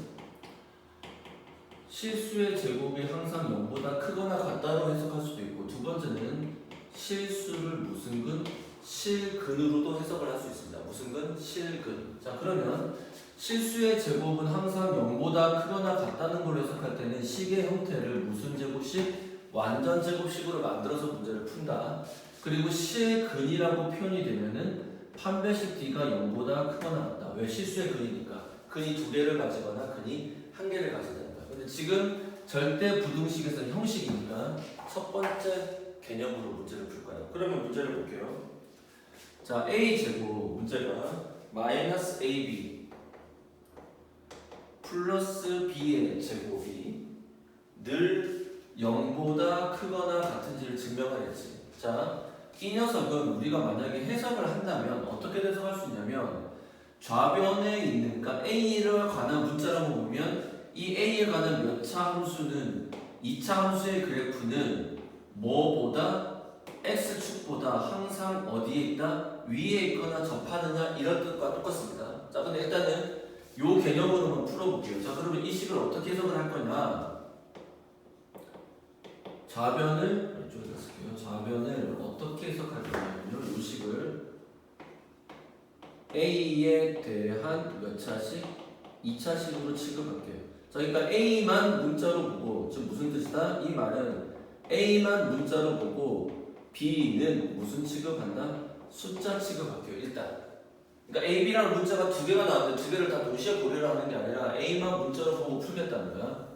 실수의 제곱이 항상 0보다 크거나 같다로 해석할 수도 있고, 두 번째는 실수를 무슨 근? 실근으로도 해석을 할 수 있습니다. 무슨 근? 실근. 자, 그러면 실수의 제곱은 항상 0보다 크거나 같다는 걸로 해석할 때는 식의 형태를 무슨 제곱식? 완전 제곱식으로 만들어서 문제를 푼다. 그리고 실근이라고 표현이 되면은 판별식 D가 0보다 크거나 같다. 왜? 실수의 근이니까. 근이 두 개를 가지거나 근이 한 개를 가져야 된다. 근데 지금 절대 부등식에서는 형식이니까 첫 번째 개념으로 문제를 풀 거예요. 그러면 문제를 볼게요. 자, A 제곱 문제가 마이너스 AB 플러스 B의 제곱이 늘 0보다 크거나 같은지를 증명하겠지. 자, 이 녀석은 우리가 만약에 해석을 한다면 어떻게 해석할 수 있냐면 좌변에 있는, 그러니까 A를 관한 문자라고 보면 이 A에 관한 몇 차 함수는 2차 함수의 그래프는 뭐보다 X축보다 항상 어디에 있다? 위에 있거나 접하느냐 이런 뜻과 똑같습니다. 자, 근데 일단은 요 개념으로만 풀어볼게요. 자, 그러면 이 식을 어떻게 해석을 할 거냐? 좌변을 이쪽에다 쓸게요. 좌변을 어떻게 해석할 거냐면요. 이 식을 A에 대한 몇 차식? 2차식으로 취급할게요. 자, 그러니까 A만 문자로 보고, 지금 무슨 뜻이다? 이 말은 A만 문자로 보고 B는 무슨 취급한다? 숫자 취급할게요. 일단. 그러니까 A, B라는 문자가 두 개가 나왔는데 두 개를 다 동시에 고려를 하는 게 아니라 A만 문자로 보고 풀겠다는 거야.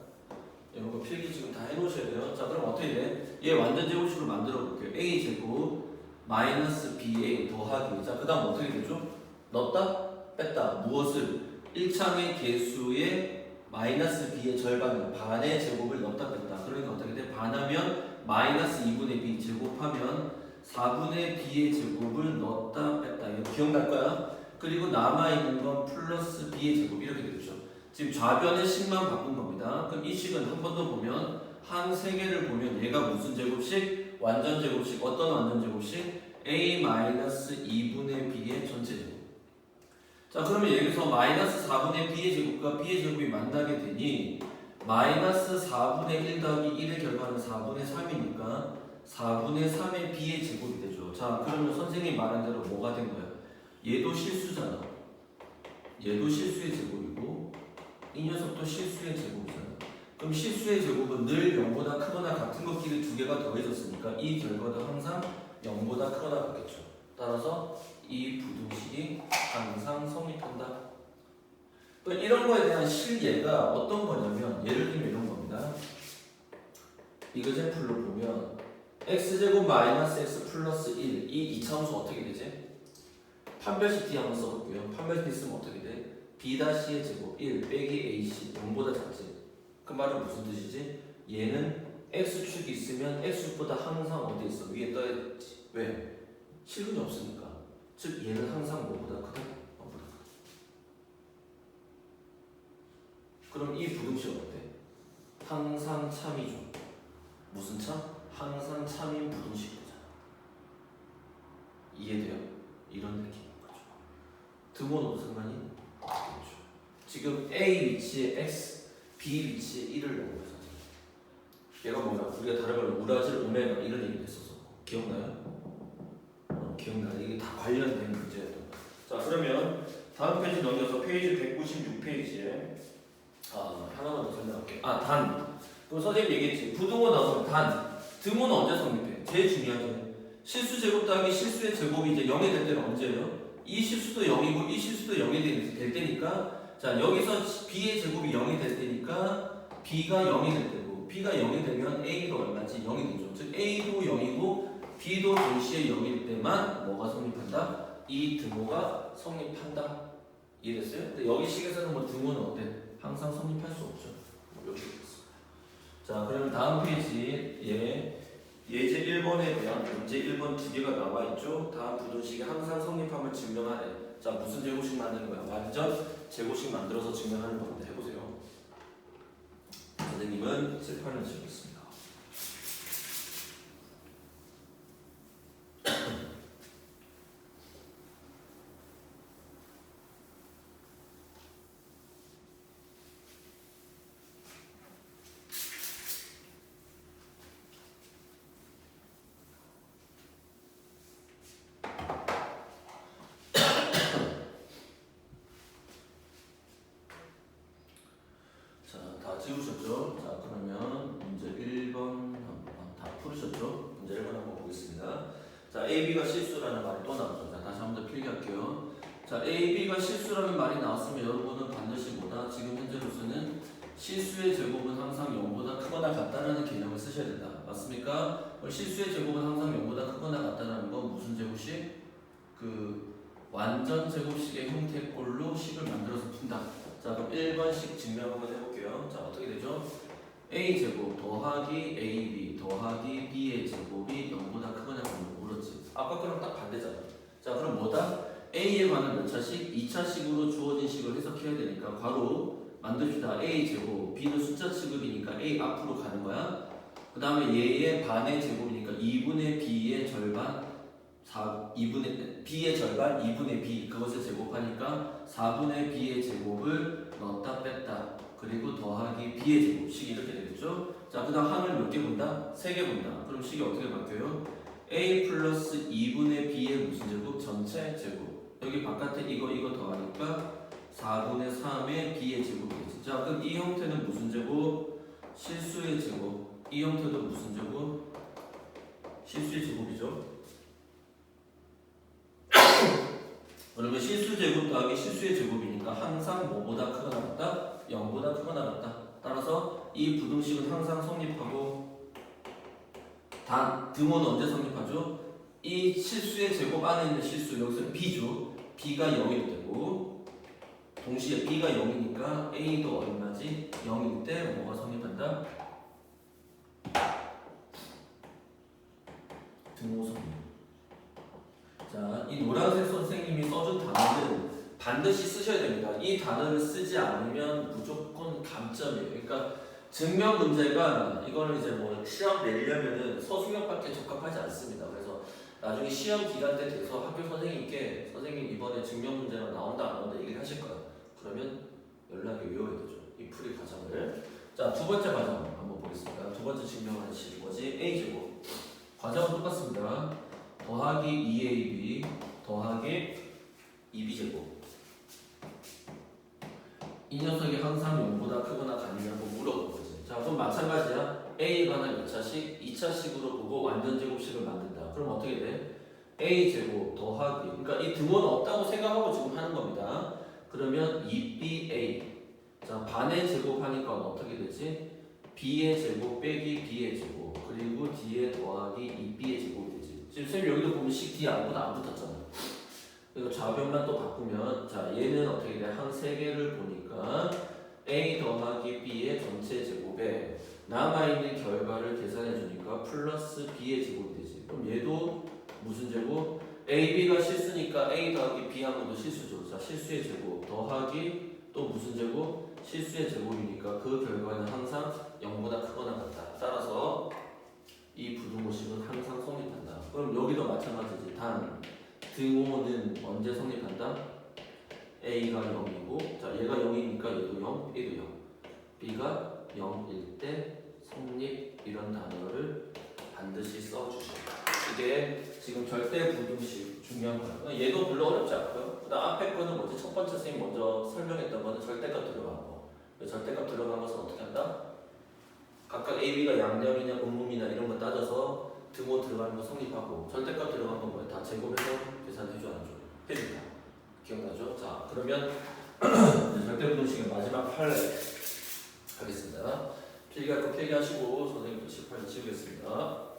이런 거 필기 지금 다 해놓으셔야 돼요. 자, 그럼 어떻게 돼? 얘 완전 제곱식으로 만들어 볼게요. A 제곱 마이너스 BA 더하기. 자, 그 다음 어떻게 되죠? 넣었다? 뺐다. 무엇을? 1창의 개수의 마이너스 B의 절반을, 반의 제곱을 넣었다 뺐다. 그러니까 어떻게 돼? 반하면 마이너스 2분의 B 제곱하면 4분의 B의 제곱을 넣었다 뺐다. 이거 기억날 거야? 그리고 남아있는 건 플러스 B의 제곱 이렇게 되죠. 지금 좌변의 식만 바꾼 겁니다. 그럼 이 식은 한 번 더 보면 한 세 개를 보면 얘가 무슨 제곱식? 완전 제곱식. 어떤 완전 제곱식? A-2분의 B의 전체 제곱. 자, 그러면 여기서 마이너스 4분의 B의 제곱과 B의 제곱이 만나게 되니 마이너스 4분의 1 더하기 1의 결과는 4분의 3이니까 4분의 3의 B의 제곱이 되죠. 자, 그러면 선생님이 말한 대로 뭐가 된 거야? 얘도 실수잖아. 얘도 실수의 제곱이고 이 녀석도 실수의 제곱이잖아. 그럼 실수의 제곱은 늘 0보다 크거나 같은 것끼리 두 개가 더해졌으니까 이 결과도 항상 0보다 크거나 같겠죠. 따라서 이 부등식이 항상 성립한다. 또 이런 거에 대한 실예가 어떤 거냐면 예를 들면 이런 겁니다. 이그젠플로 보면 x제곱 마이너스 x 플러스 1 이 이차함수 어떻게 되지? 판별식 D 한번 써볼게요. 판별식 D 쓰면 어떻게 돼? B-의 제곱 1 빼기 AC 0보다 작지. 그 말은 무슨 뜻이지? 얘는 x축이 있으면 x축보다 항상 어디 있어? 위에 떠야 되지. 왜? 실근이 없으니까. 즉 얘는 항상 뭐보다 크다? 0보다 크다. 그럼 이 부등식 어때? 항상 참이죠. 무슨 참? 항상 참인 부등식이잖아. 이해돼요? 이런 느낌인 거죠. 등호도 상관이 없겠죠. 지금 A 위치에 x, B 위치에 1을 넣은 거죠. 얘가 뭐야? 우리가 다른 걸로 우라질 오메가 이런 얘기 했었어. 기억나요? 기억나요? 이게 다 관련된 문제였던 거야. 자, 그러면 다음 페이지 넘겨서 페이지 196페이지에 하나만 더 설명할게요. 단. 그럼 선생님 얘기했지. 부등호 나오면 단. 등호는 언제 성립해? 제일 중요하죠. 실수 제곱 더하기 실수의 제곱이 이제 0이 될 때는 언제예요? 이 실수도 0이고 이 실수도 0이 될 때니까, 자, 여기서 B의 제곱이 0이 될 때니까 B가 0이 될 때고, B가 0이 되면 A도 얼마지? 0이 되죠. 즉 A도 0이고 B도 동시에 0일 때만 뭐가 성립한다? 이 등호가 성립한다. 이해됐어요? 근데 여기 식에서는 뭐 등호는 어때? 항상 성립할 수 없죠. 이렇게 됐어. 자, 그러면 다음 페이지에 예제 1번에 대한 문제 1번 두 개가 나와 있죠. 다음 부등식이 항상 성립함을 증명하래. 자, 무슨 제곱식 만드는 거야? 완전 제곱식 만들어서 증명하는 건데 해보세요. 선생님은 칠판을 지우겠습니다. 지우셨죠? 자, 그러면 문제 1번 다 풀으셨죠? 문제 1번 한번 보겠습니다. 자, AB가 실수라는 말이 또 나오죠. 자, 다시 한번 더 필기할게요. 자, AB가 실수라는 말이 나왔으면 여러분은 반드시 뭐다? 지금 현재로서는 실수의 제곱은 항상 0보다 크거나 같다라는 개념을 쓰셔야 된다. 맞습니까? 실수의 제곱은 항상 0보다 크거나 같다는 건 무슨 제곱식? 그 완전 제곱식의 형태꼴로 식을 만들어서 푼다. 자, 그럼 1번식 증명 한번 해볼게요. 자, 어떻게 되죠? A제곱 더하기 AB 더하기 B의 제곱이 0보다 크거나 같냐고 물었지. 아까 거랑 딱 반대잖아. 자, 그럼 뭐다? A에 관한 몇 차식? 2차식으로 주어진 식을 해석해야 되니까 괄호 만듭시다. A제곱 B는 숫자 취급이니까 A 앞으로 가는 거야. 그 다음에 얘의 반의 제곱이니까 2분의 B의 절반 2분의 B의 절반 2분의 B 그것을 제곱하니까 4분의 B의 제곱을 넣었다 뺐다 그리고 더하기 B의 제곱식이 이렇게 되겠죠. 자, 그 다음 항을 몇 개 본다? 3개 본다. 그럼 식이 어떻게 바뀌어요? A 플러스 2분의 B의 무슨 제곱? 전체 제곱. 여기 바깥에 이거 더하니까 4분의 3의 B의 제곱이 되지. 자, 그럼 이 형태는 무슨 제곱? 실수의 제곱. 이 형태도 무슨 제곱? 실수의 제곱이죠. 그러면 실수 제곱 더하기 실수의 제곱이니까 항상 뭐보다 크거나 같다? 0보다 크거나 같다. 따라서 이 부등식은 항상 성립하고 단 등호는 언제 성립하죠? 이 실수의 제곱 안에 있는 실수 여기서는 B죠. B가 0일 때고 동시에 B가 0이니까 A도 얼마지? 0일 때 뭐가 성립한다? 등호 성립. 자, 이 노란색 선생님이 써준 단어는 반드시 쓰셔야 됩니다. 이 단어를 쓰지 않으면 무조건 감점이에요. 그러니까 증명 문제가 이거는 이제 뭐 시험 내려면은 서술형밖에 적합하지 않습니다. 그래서 나중에 시험 기간 때 돼서 학교 선생님께 선생님 이번에 증명 문제가 나온다 안 나온다 얘기를 하실 거야. 그러면 연락이 외워야 되죠. 이 풀이 과정을. 자, 두 번째 과정 한번 보겠습니다. 두 번째 증명하는 식이 뭐지? A제곱. 과정은 똑같습니다. 더하기 2AB 더하기 2B제곱. 이 녀석이 항상 0보다 크거나 같냐고 물어본 거지. 자, 그럼 마찬가지야. A에 관한 2차식, 2차식으로 보고 완전 제곱식을 만든다. 그럼 어떻게 돼? A제곱 더하기, 그러니까 이 등호는 없다고 생각하고 지금 하는 겁니다. 그러면 2BA. 자, 반의 제곱하니까 어떻게 되지? B의 제곱 빼기 B의 제곱 그리고 D에 더하기 2B의 제곱이 되지. 지금 쌤 여기도 보면 식 뒤에 아무것도 안 붙었잖아. 그리고 좌변만 또 바꾸면 자, 얘는 어떻게 돼? 항 3개를 보니까 A 더하기 B의 전체 제곱에 남아있는 결과를 계산해 주니까 플러스 B의 제곱이 되지. 그럼 얘도 무슨 제곱? AB가 실수니까 A 더하기 B 하면 또 실수죠. 자, 실수의 제곱 더하기 또 무슨 제곱? 실수의 제곱이니까 그 결과는 항상 0보다 크거나 같다. 따라서 이 부등호식은 항상 성립한다. 그럼 여기도 마찬가지지. 단 등호는 언제 성립한다? A가 0이고 자 얘가 0이니까 얘도 0, B도 0 B가 0일 때 성립 이런 단어를 반드시 써주시고 이게 지금 절대 부등식 중요한 거예요. 얘도 별로 어렵지 않고요. 그다음 앞에 거는 뭐지? 첫 번째 선생님 먼저 설명했던 거는 절대값 들어간 거. 절대값 들어간 것은 어떻게 한다? 각각 A, B가 양념이냐 음음이냐 이런 거 따져서 등호 들어가는 거 성립하고 절대값 들어간 건 뭐예요? 다 제곱해서 계산해줘 안 줘? 해준다. 기억나죠? 자 그러면 절대 부등식의 마지막 판례 하겠습니다. 필기할 거 필기하시고 선생님도 칠판에 치우겠습니다.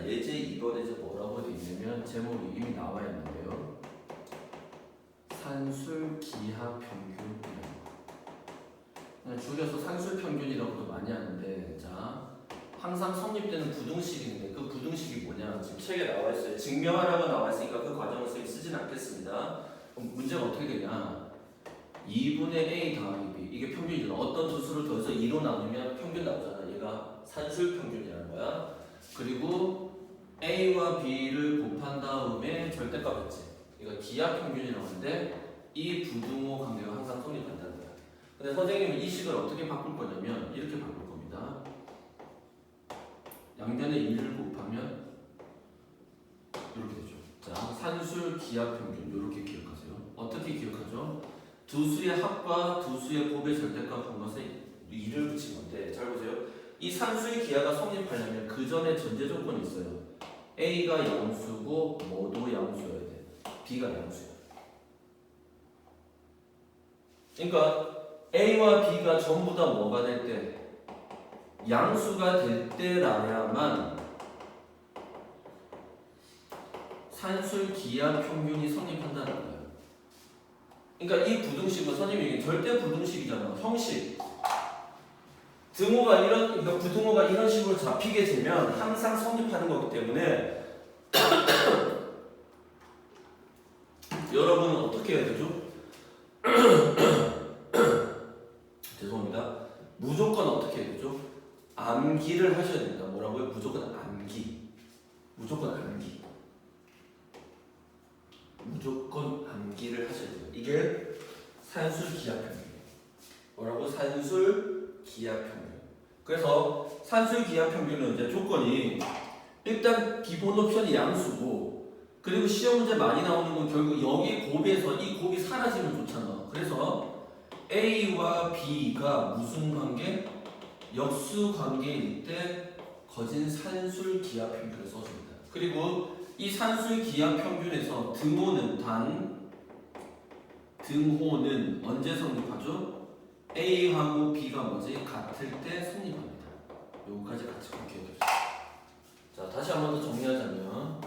예제 2번에서 뭐라고 되어 있냐면 제목이 이미 나와 있는데요. 산술 기하 평균 그냥 줄여서 산술 평균이라고도 많이 하는데 자 항상 성립되는 부등식인데 그 부등식이 뭐냐 지금 책에 나와 있어요. 증명하라고 나와 있으니까 그 과정을 선생님이 쓰진 않겠습니다. 그럼 문제가 어떻게 되냐 2분의 A 더하기 B 이게 평균이잖아. 어떤 두 수를 더해서 2로 나누면 평균 나오잖아. 얘가 산술 평균이라는 거야. 그리고 A와 B를 곱한 다음에 절대값 했지. 이거 기하 평균이라고 하는데 이 부등호 관계가 항상 성립한다는 거야. 근데 선생님은 이 식을 어떻게 바꿀 거냐면 이렇게 바꿀 겁니다. 양변에 1을 곱하면 이렇게 되죠. 자, 산술 기하 평균 이렇게 기억하세요. 어떻게 기억하죠? 두 수의 합과 두 수의 곱의 절대값 한 것에 2를 붙인 건데 잘 보세요. 이 산수의 기하가 성립하려면 그 전에 전제 조건이 있어요. A가 양수고 뭐도 양수여야 돼. B가 양수야. 그러니까 A와 B가 전부 다 뭐가 될 때? 양수가 될 때라야만 산술 기하 평균이 성립한다는 거예요. 그러니까 이 부등식은 선생님이 절대 부등식이잖아. 형식. 등호가 그러니까 부등호가 이런 식으로 잡히게 되면 항상 성립하는 거기 때문에 여러분은 어떻게 해야 되죠? 죄송합니다. 무조건 어떻게 해야 되죠? 암기를 하셔야 됩니다. 뭐라고요? 무조건 암기. 무조건 암기. 무조건 암기를 하셔야 돼요. 이게 산술 기하 평균. 뭐라고? 산술 기하 평균. 그래서 산술 기하 평균은 이제 조건이 일단 기본 옵션이 양수고 그리고 시험 문제 많이 나오는 건 결국 여기 곱에서 이 곱이 사라지면 좋잖아. 그래서 A와 B가 무슨 관계? 역수 관계일 때 거진 산술 기하 평균을 써줍니다. 그리고 이 산술 기하 평균에서 등호는 등호는 언제 성립하죠? A하고 B가 뭐지? 같을 때 성립합니다. 요거까지 같이 기억해주세요. 자, 다시 한 번 더 정리하자면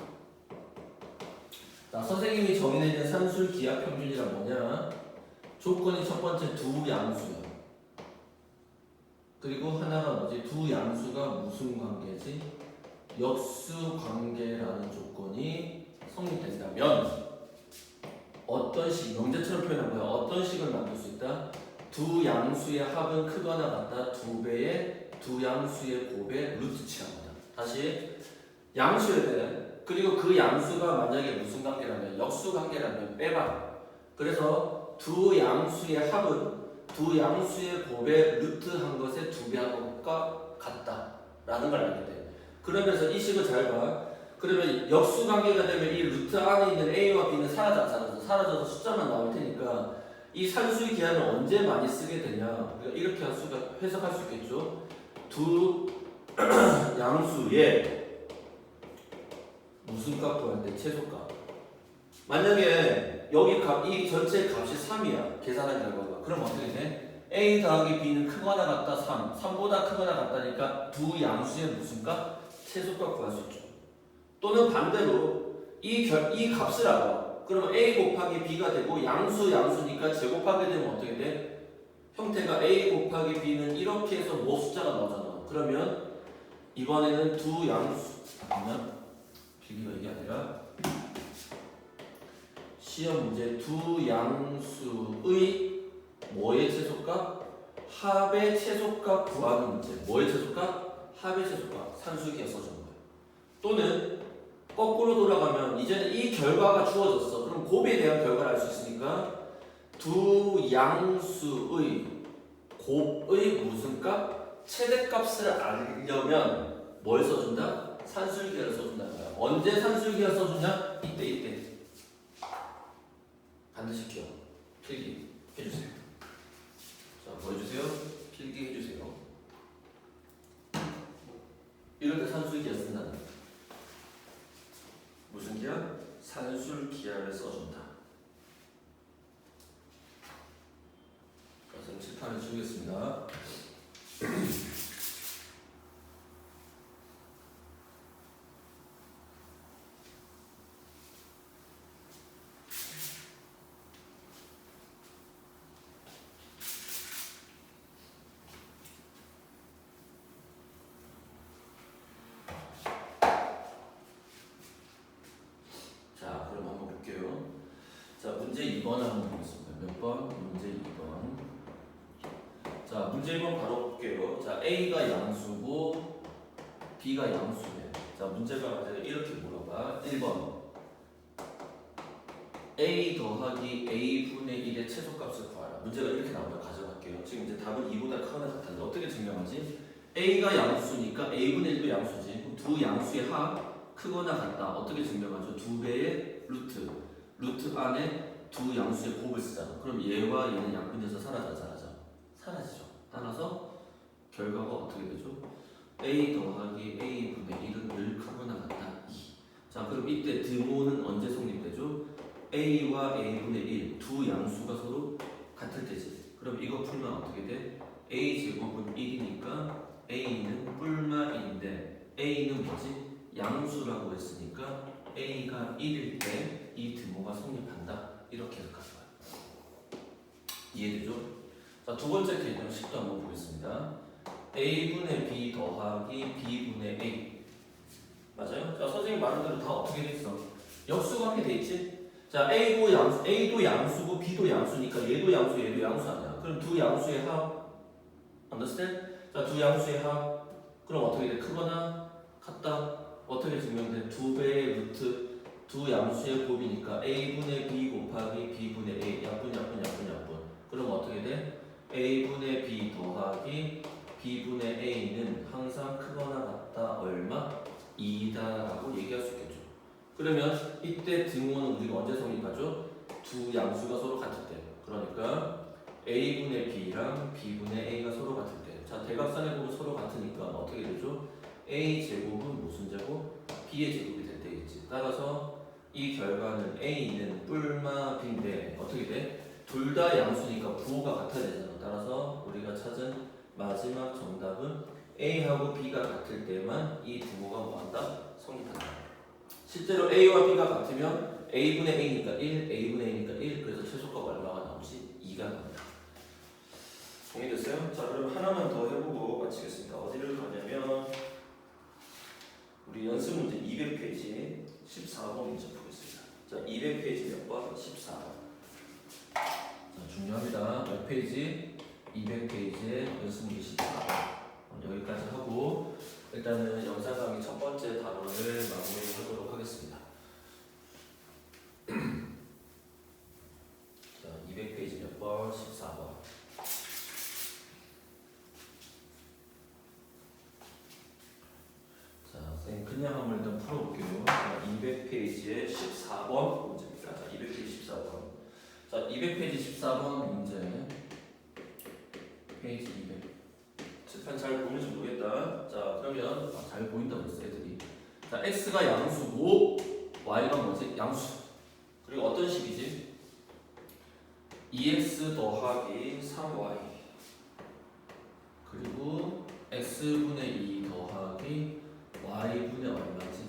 자, 선생님이 정의내는 산술 기하 평균이란 뭐냐? 조건이 첫 번째 두 양수야. 그리고 하나가 뭐지? 두 양수가 무슨 관계지? 역수 관계라는 조건이 성립된다면 어떤 식, 명제처럼 표현한 거야. 어떤 식을 만들 수 있다? 두 양수의 합은 크거나 같다. 두 배의 두 양수의 곱의 루트 취합니다. 다시 양수여야 돼. 그리고 그 양수가 만약에 무슨 관계라면 역수 관계라면 빼봐. 그래서 두 양수의 합은 두 양수의 곱의 루트 한 것의 두 배 한 것과 같다라는 걸 알게 돼. 그러면서 이 식을 잘 봐. 그러면 역수 관계가 되면 이 루트 안에 있는 A와 B는 사라져서 숫자만 나올 테니까 이 산수의 기하는 언제 많이 쓰게 되냐? 그러니까 이렇게 해석할 수 있겠죠. 두 양수의 무슨 값 구할 때 최소값. 만약에 여기 이 전체 값이 3이야. 계산한 결과가. 그럼 어떻게 돼? A 더하기 B는 크거나 같다 3. 3보다 크거나 같다니까 두 양수의 무슨 값? 최소값 구할 수 있죠. 또는 반대로 이 값을 알아. 그러면 A 곱하기 B가 되고 양수니까 제곱하게 되면 어떻게 돼? 형태가 A 곱하기 B는 이렇게 해서 뭐 숫자가 나오잖아. 그러면 이번에는 두 양수 아니면 필기가 이게 아니라 시험 문제 두 양수의 뭐의 최소값? 합의 최소값 구하는 문제. 뭐의 최소값? 합의 최소값. 산술기가 써주는 거예요. 또는 거꾸로 돌아가면 이제는 이 결과가 주어졌어. 그럼 곱에 대한 결과를 알 수 있으니까 두 양수의 곱의 무슨 값? 최대값을 알려면 뭘 써준다? 산술기를 써준다는 거야. 언제 산술기를 써주냐? 이때 반드시 기억. 필기 해주세요. 자, 뭐 해주세요? 필기 해주세요. 이럴 때 산술기를 쓴다는 거야. 무슨 기하? 산술기하를 써준다. 그래서 칠판을 지우겠습니다. 자, 그럼 한번 볼게요. 자, 문제 2번 한번 보겠습니다. 몇 번? 문제 2번. 자, 문제 1번 바로 볼게요. 자, A가 양수고 B가 양수네. 자, 문제가 이렇게 물어봐. 1번. A 더하기 A분의 1의 최소값을 구하라. 문제가 이렇게 나오면 가져갈게요. 지금 이제 답은 2보다 크거나 같은데 어떻게 증명하지? A가 양수니까 A분의 1도 양수지. 그럼 두 양수의 합 크거나 같다. 어떻게 증명하죠? 두 배의 루트. 루트 안에 두 양수의 곱을 쓰잖아. 그럼 얘와 얘는 양분돼서 사라지죠. 따라서 결과가 어떻게 되죠? A 더하기 A분의 1은 늘 크거나 같다. 2. 자, 그럼 이때 등호는 언제 성립되죠? A와 A분의 1 두 양수가 서로 같을 때지. 그럼 이거 풀면 어떻게 돼? A제곱은 1이니까 A는 뿔마 1인데 A는 뭐지? 양수라고 했으니까 A가 1일 때 이 등호가 성립한다. 이렇게 해석할 거야. 이해되죠? 자, 두 번째 개념 10도 한번 보겠습니다. A분의 B 더하기 B분의 A. 맞아요? 자, 선생님 말한 대로 다 어떻게 돼 있어? 역수관계 돼 있지? 자, A도 양수고 B도 양수니까 얘도 양수, 얘도 양수 아니야. 그럼 두 양수의 합, understand? 자, 두 양수의 합, 그럼 어떻게 돼? 크거나 같다? 어떻게 증명돼? 두 배의 루트, 두 양수의 곱이니까 A분의 B 곱하기 B분의 A, 약분. 그럼 어떻게 돼? A분의 B 더하기 B분의 A는 항상 크거나 같다. 얼마? 2다라고 얘기할 수 있겠죠. 그러면 이때 등호는 우리가 언제 성립하죠? 두 양수가 서로 같을 때. 그러니까 A분의 B랑 B분의 A가 서로 같을 때. 자, 대각선의 곱은 서로 같으니까 어떻게 되죠? A 제곱은 무슨 제곱? B의 제곱이 될 때겠지. 따라서 이 결과는 A는 뿔마 B인데 어떻게 돼? 둘 다 양수니까 부호가 같아야 되잖아. 따라서 우리가 찾은 마지막 정답은 A하고 B가 같을 때만 이 등호가 뭐한다? 성립한다. 실제로 A와 B가 같으면 A분의 A니까 1, A분의 A니까 1. 그래서 최소값 얼마가 나오지? 2가 나옵니다. 동의됐어요? 자, 그럼 하나만 더 해보고 마치겠습니다. 어디를 가냐면 우리 연습 문제 200페이지 14번 문제 보겠습니다. 자, 200페이지 몇 번? 14번. 자, 중요합니다. 몇 페이지? 200페이지에 연습 문제 14번. 여기까지 하고 일단은 영상 강의 첫 번째 단원을 마무리하도록 하겠습니다. 자, 200페이지 몇 번? 14번. 그냥 한번 일단 풀어볼게요. 200페이지에 14번 문제입니다. 자, 200페이지 14번. 자, 200페이지 14번 문제. 페이지 200. 칠판 잘 보이는지 모르겠다. 자, 그러면 잘 보인다고 했어, 애들이. 자, x가 양수고 y가 뭐지? 양수. 그리고 어떤 식이지? 2x 더하기 3y. 그리고 x분의 2 더하기 y분의 얼마지?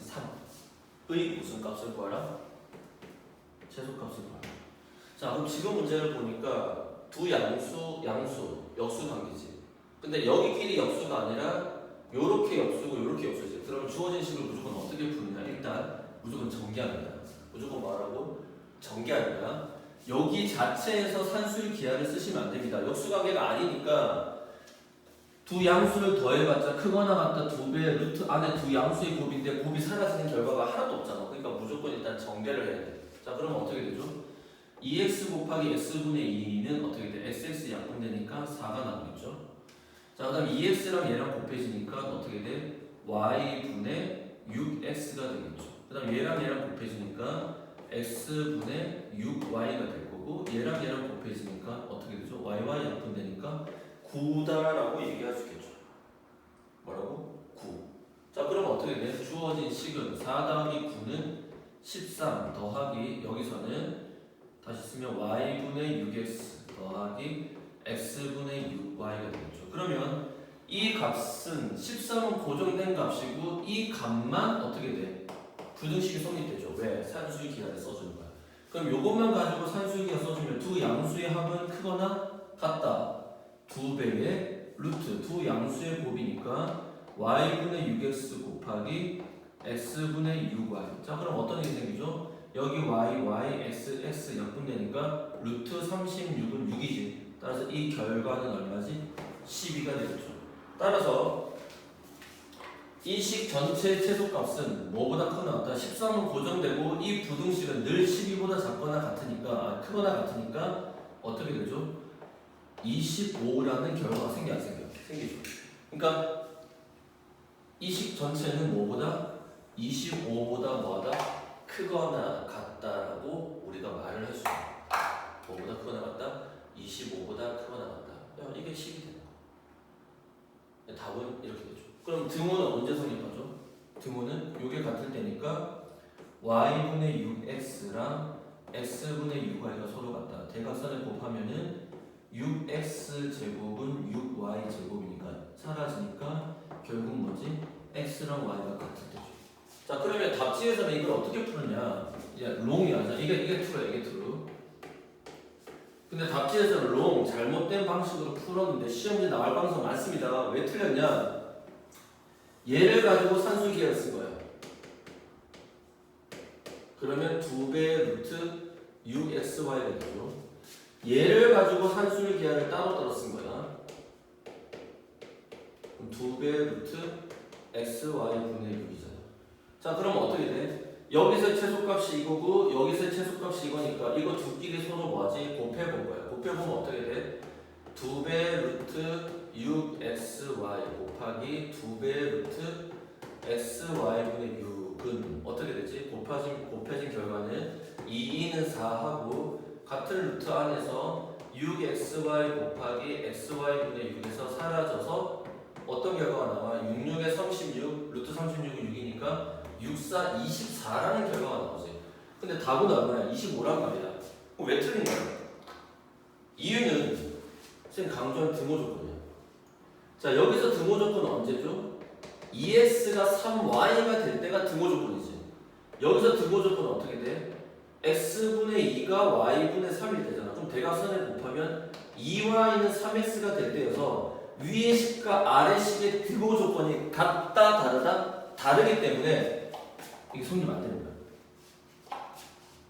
3의 무슨 값을 구하라? 최소값을 구하라. 자, 그럼 지금 문제를 보니까 두 양수, 역수 관계지. 근데 여기끼리 역수가 아니라 요렇게 역수고 요렇게 역수지. 그럼 주어진 식을 무조건 어떻게 푸느냐? 일단 무조건 전개합니다. 무조건 뭐라고? 전개합니다. 여기 자체에서 산수의 기하를 쓰시면 안 됩니다. 역수관계가 아니니까 두 양수를 더해봤자 크거나 같다 2배 루트 안에 두 양수의 곱인데 곱이 사라지는 결과가 하나도 없잖아. 그러니까 무조건 일단 전개를 해야 돼. 자, 그럼 어떻게 되죠? 2x 곱하기 x분의 2는 어떻게 돼? xx 약분되니까 4가 나오겠죠. 자, 그 다음 2x랑 얘랑 곱해지니까 어떻게 돼? y분의 6x가 되겠죠. 그 다음 얘랑 곱해지니까 x분의 6y가 될 거고 얘랑 곱해지니까 어떻게 되죠? yy 약분되니까 9다라고 얘기할 수 있겠죠. 뭐라고? 9. 자, 그럼 어떻게 돼? 주어진 식은 4 더하기 9는 13 더하기 여기서는 다시 쓰면 y분의 6x 더하기 x분의 6y가 되겠죠. 그러면 이 값은 13은 고정된 값이고 이 값만 어떻게 돼? 부등식이 성립되죠. 왜? 산수의 기하를 써주는 거야. 그럼 이것만 가지고 산수의 기하 써주면 두 양수의 합은 크거나 같다. 2배의 루트 두 양수의 곱이니까 y분의 6x 곱하기 x분의 6y. 자, 그럼 어떤 일이 생기죠? 여기 y, x, x 약분되니까 루트 36은 6이지. 따라서 이 결과는 얼마지? 12가 되겠죠. 따라서 이 식 전체의 최소값은 뭐보다 크거나 같다? 13은 고정되고 이 부등식은 늘 12보다 작거나 같으니까 크거나 같으니까 어떻게 되죠? 25라는 결과가 생겨 안 생겨? 생기죠. 그러니까 이 식 전체는 뭐보다? 25보다 뭐하다? 크거나 같다라고 우리가 말을 할 수 있어요. 뭐보다 크거나 같다? 25보다 크거나 같다. 야, 이게 식이 되는 거야. 답은 이렇게 되죠. 그럼 등호는 언제 성립하죠? 등호는 이게 같을 때니까 y분의 6x랑 x분의 6y가 서로 같다. 대각선을 곱하면은 6x 제곱은 6y 제곱이니까 사라지니까 결국 뭐지? x랑 y가 같을 때죠. 자, 그러면 답지에서는 이걸 어떻게 푸느냐? 이제 롱이야. 이게 true야, 이게 true. 근데 답지에서는 롱 잘못된 방식으로 풀었는데 시험 문제 나올 가능성 많습니다. 왜 틀렸냐? 얘를 가지고 산수 기하를 쓴 거야. 그러면 2배 루트 6xy가 되죠. 얘를 가지고 산수의 기하를 따로 쓴 거야. 그럼 2배 루트 xy분의 6이잖아. 자, 그럼 어떻게 돼? 여기서 최소값이 이거고 여기서 최소값이 이거니까 이거 두끼리 서로 뭐하지? 곱해본 거야. 곱해보면 어떻게 돼? 2배 루트 6xy 곱하기 2배 루트 xy분의 6은 어떻게 되지? 곱해진 결과는 2는 4하고 같은 루트 안에서 6xy 곱하기 xy분의 6에서 사라져서 어떤 결과가 나와? 66에 36, 루트 36은 6이니까 64, 24라는 결과가 나오지. 근데 답은 얼마야? 25란 말이야. 그럼 왜 틀린 거야? 이유는 선생님 강조한 등호 조건이야. 자, 여기서 등호 조건은 언제죠? 2x가 3y가 될 때가 등호 조건이지. 여기서 등호 조건은 어떻게 돼? x분의 2가 y분의 3이 되잖아. 그럼 대각선을 곱하면 2y는 3x가 될 때여서 위의 식과 아래 식의 등호 조건이 같다 다르다? 다르기 때문에 이게 성립 안 되는 거야.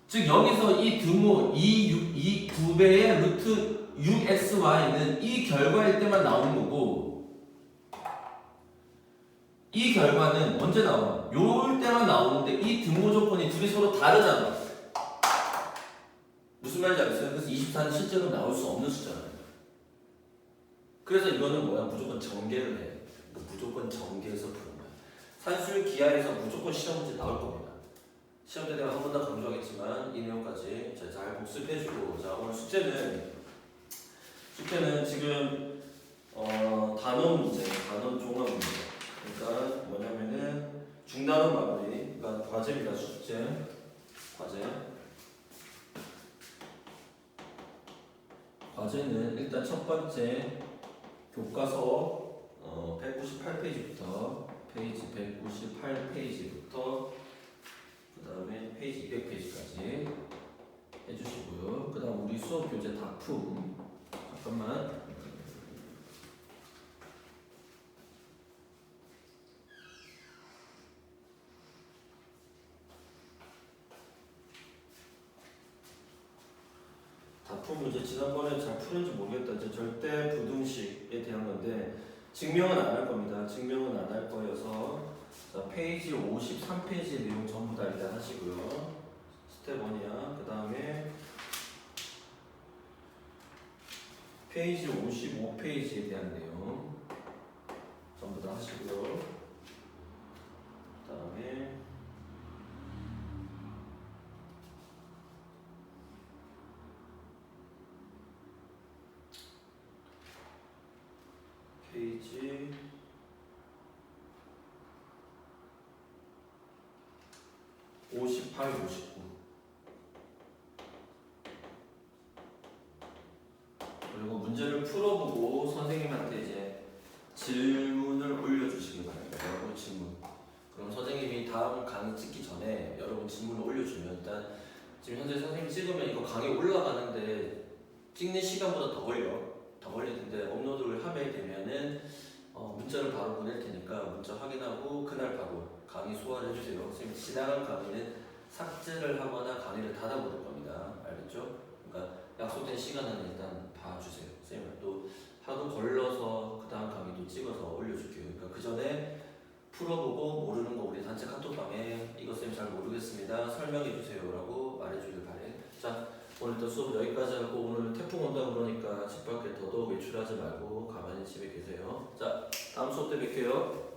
즉 여기서 이 등호 2 9배의 루트 6xy는 이 결과일 때만 나오는 거고 이 결과는 언제 나와? 요럴 때만 나오는데 이 등호 조건이 둘이 서로 다르잖아. 무슨 말인지 알겠어요? 그래서 24는 실제로 나올 수 없는 숫자잖아요. 그래서 이거는 뭐야? 무조건 전개를 해. 무조건 전개해서 푸는 거야. 산술 기하에서 무조건 시험 문제 나올 겁니다. 시험 때 내가 한 번 더 강조하겠지만 이 내용까지 잘 복습해주고, 자, 오늘 숙제는 지금 단원 문제, 단원 종합 문제. 그러니까 뭐냐면은 중단원 마무리, 그러니까 과제입니다. 숙제, 과제. 과제는 일단 첫 번째 교과서 198페이지부터 페이지 198페이지부터 그 다음에 페이지 200페이지까지 해주시고요. 그 다음 우리 수업 교재 다품 잠깐만 다품 문제 지난번에 잘 푸는지 모르겠다. 이제 절대 부등식에 대한 건데 증명은 안 할 겁니다. 증명은 안 할 거여서 자, 페이지 53페이지 내용 전부 다 일단 하시고요. 스텝 1이야. 그 다음에 페이지 55페이지에 대한 내용 전부 다 하시고요. 그 다음에 페이지 58, 59 그리고 문제를 풀어보고 선생님한테 이제 질문을 올려주시기 바랍니다. 여러분 질문. 그럼 선생님이 다음 강의 찍기 전에 여러분 질문을 올려주면 일단 지금 현재 선생님 찍으면 이거 강의 올라가는데 찍는 시간보다 더 걸릴 텐데 업로드를 하게 되면은 문자를 바로 보낼 테니까 문자 확인하고 그날 바로 강의 소화를 해주세요. 선생님 지나간 강의는 삭제를 하거나 강의를 닫아버릴 겁니다. 알겠죠? 그러니까 약속된 시간은 일단 봐주세요. 선생님 또 하도 걸러서 그 다음 강의도 찍어서 올려줄게요. 그러니까 그 전에 풀어보고 모르는 거 우리 단체 카톡방에 이거 쌤 잘 모르겠습니다. 설명해주세요라고 말해주길 바래. 자 오늘 또 수업 여기까지 하고 오늘 태풍 온다고 그러니까 집 밖에 더더욱 외출하지 말고 가만히 집에 계세요. 자 다음 수업 때 뵐게요.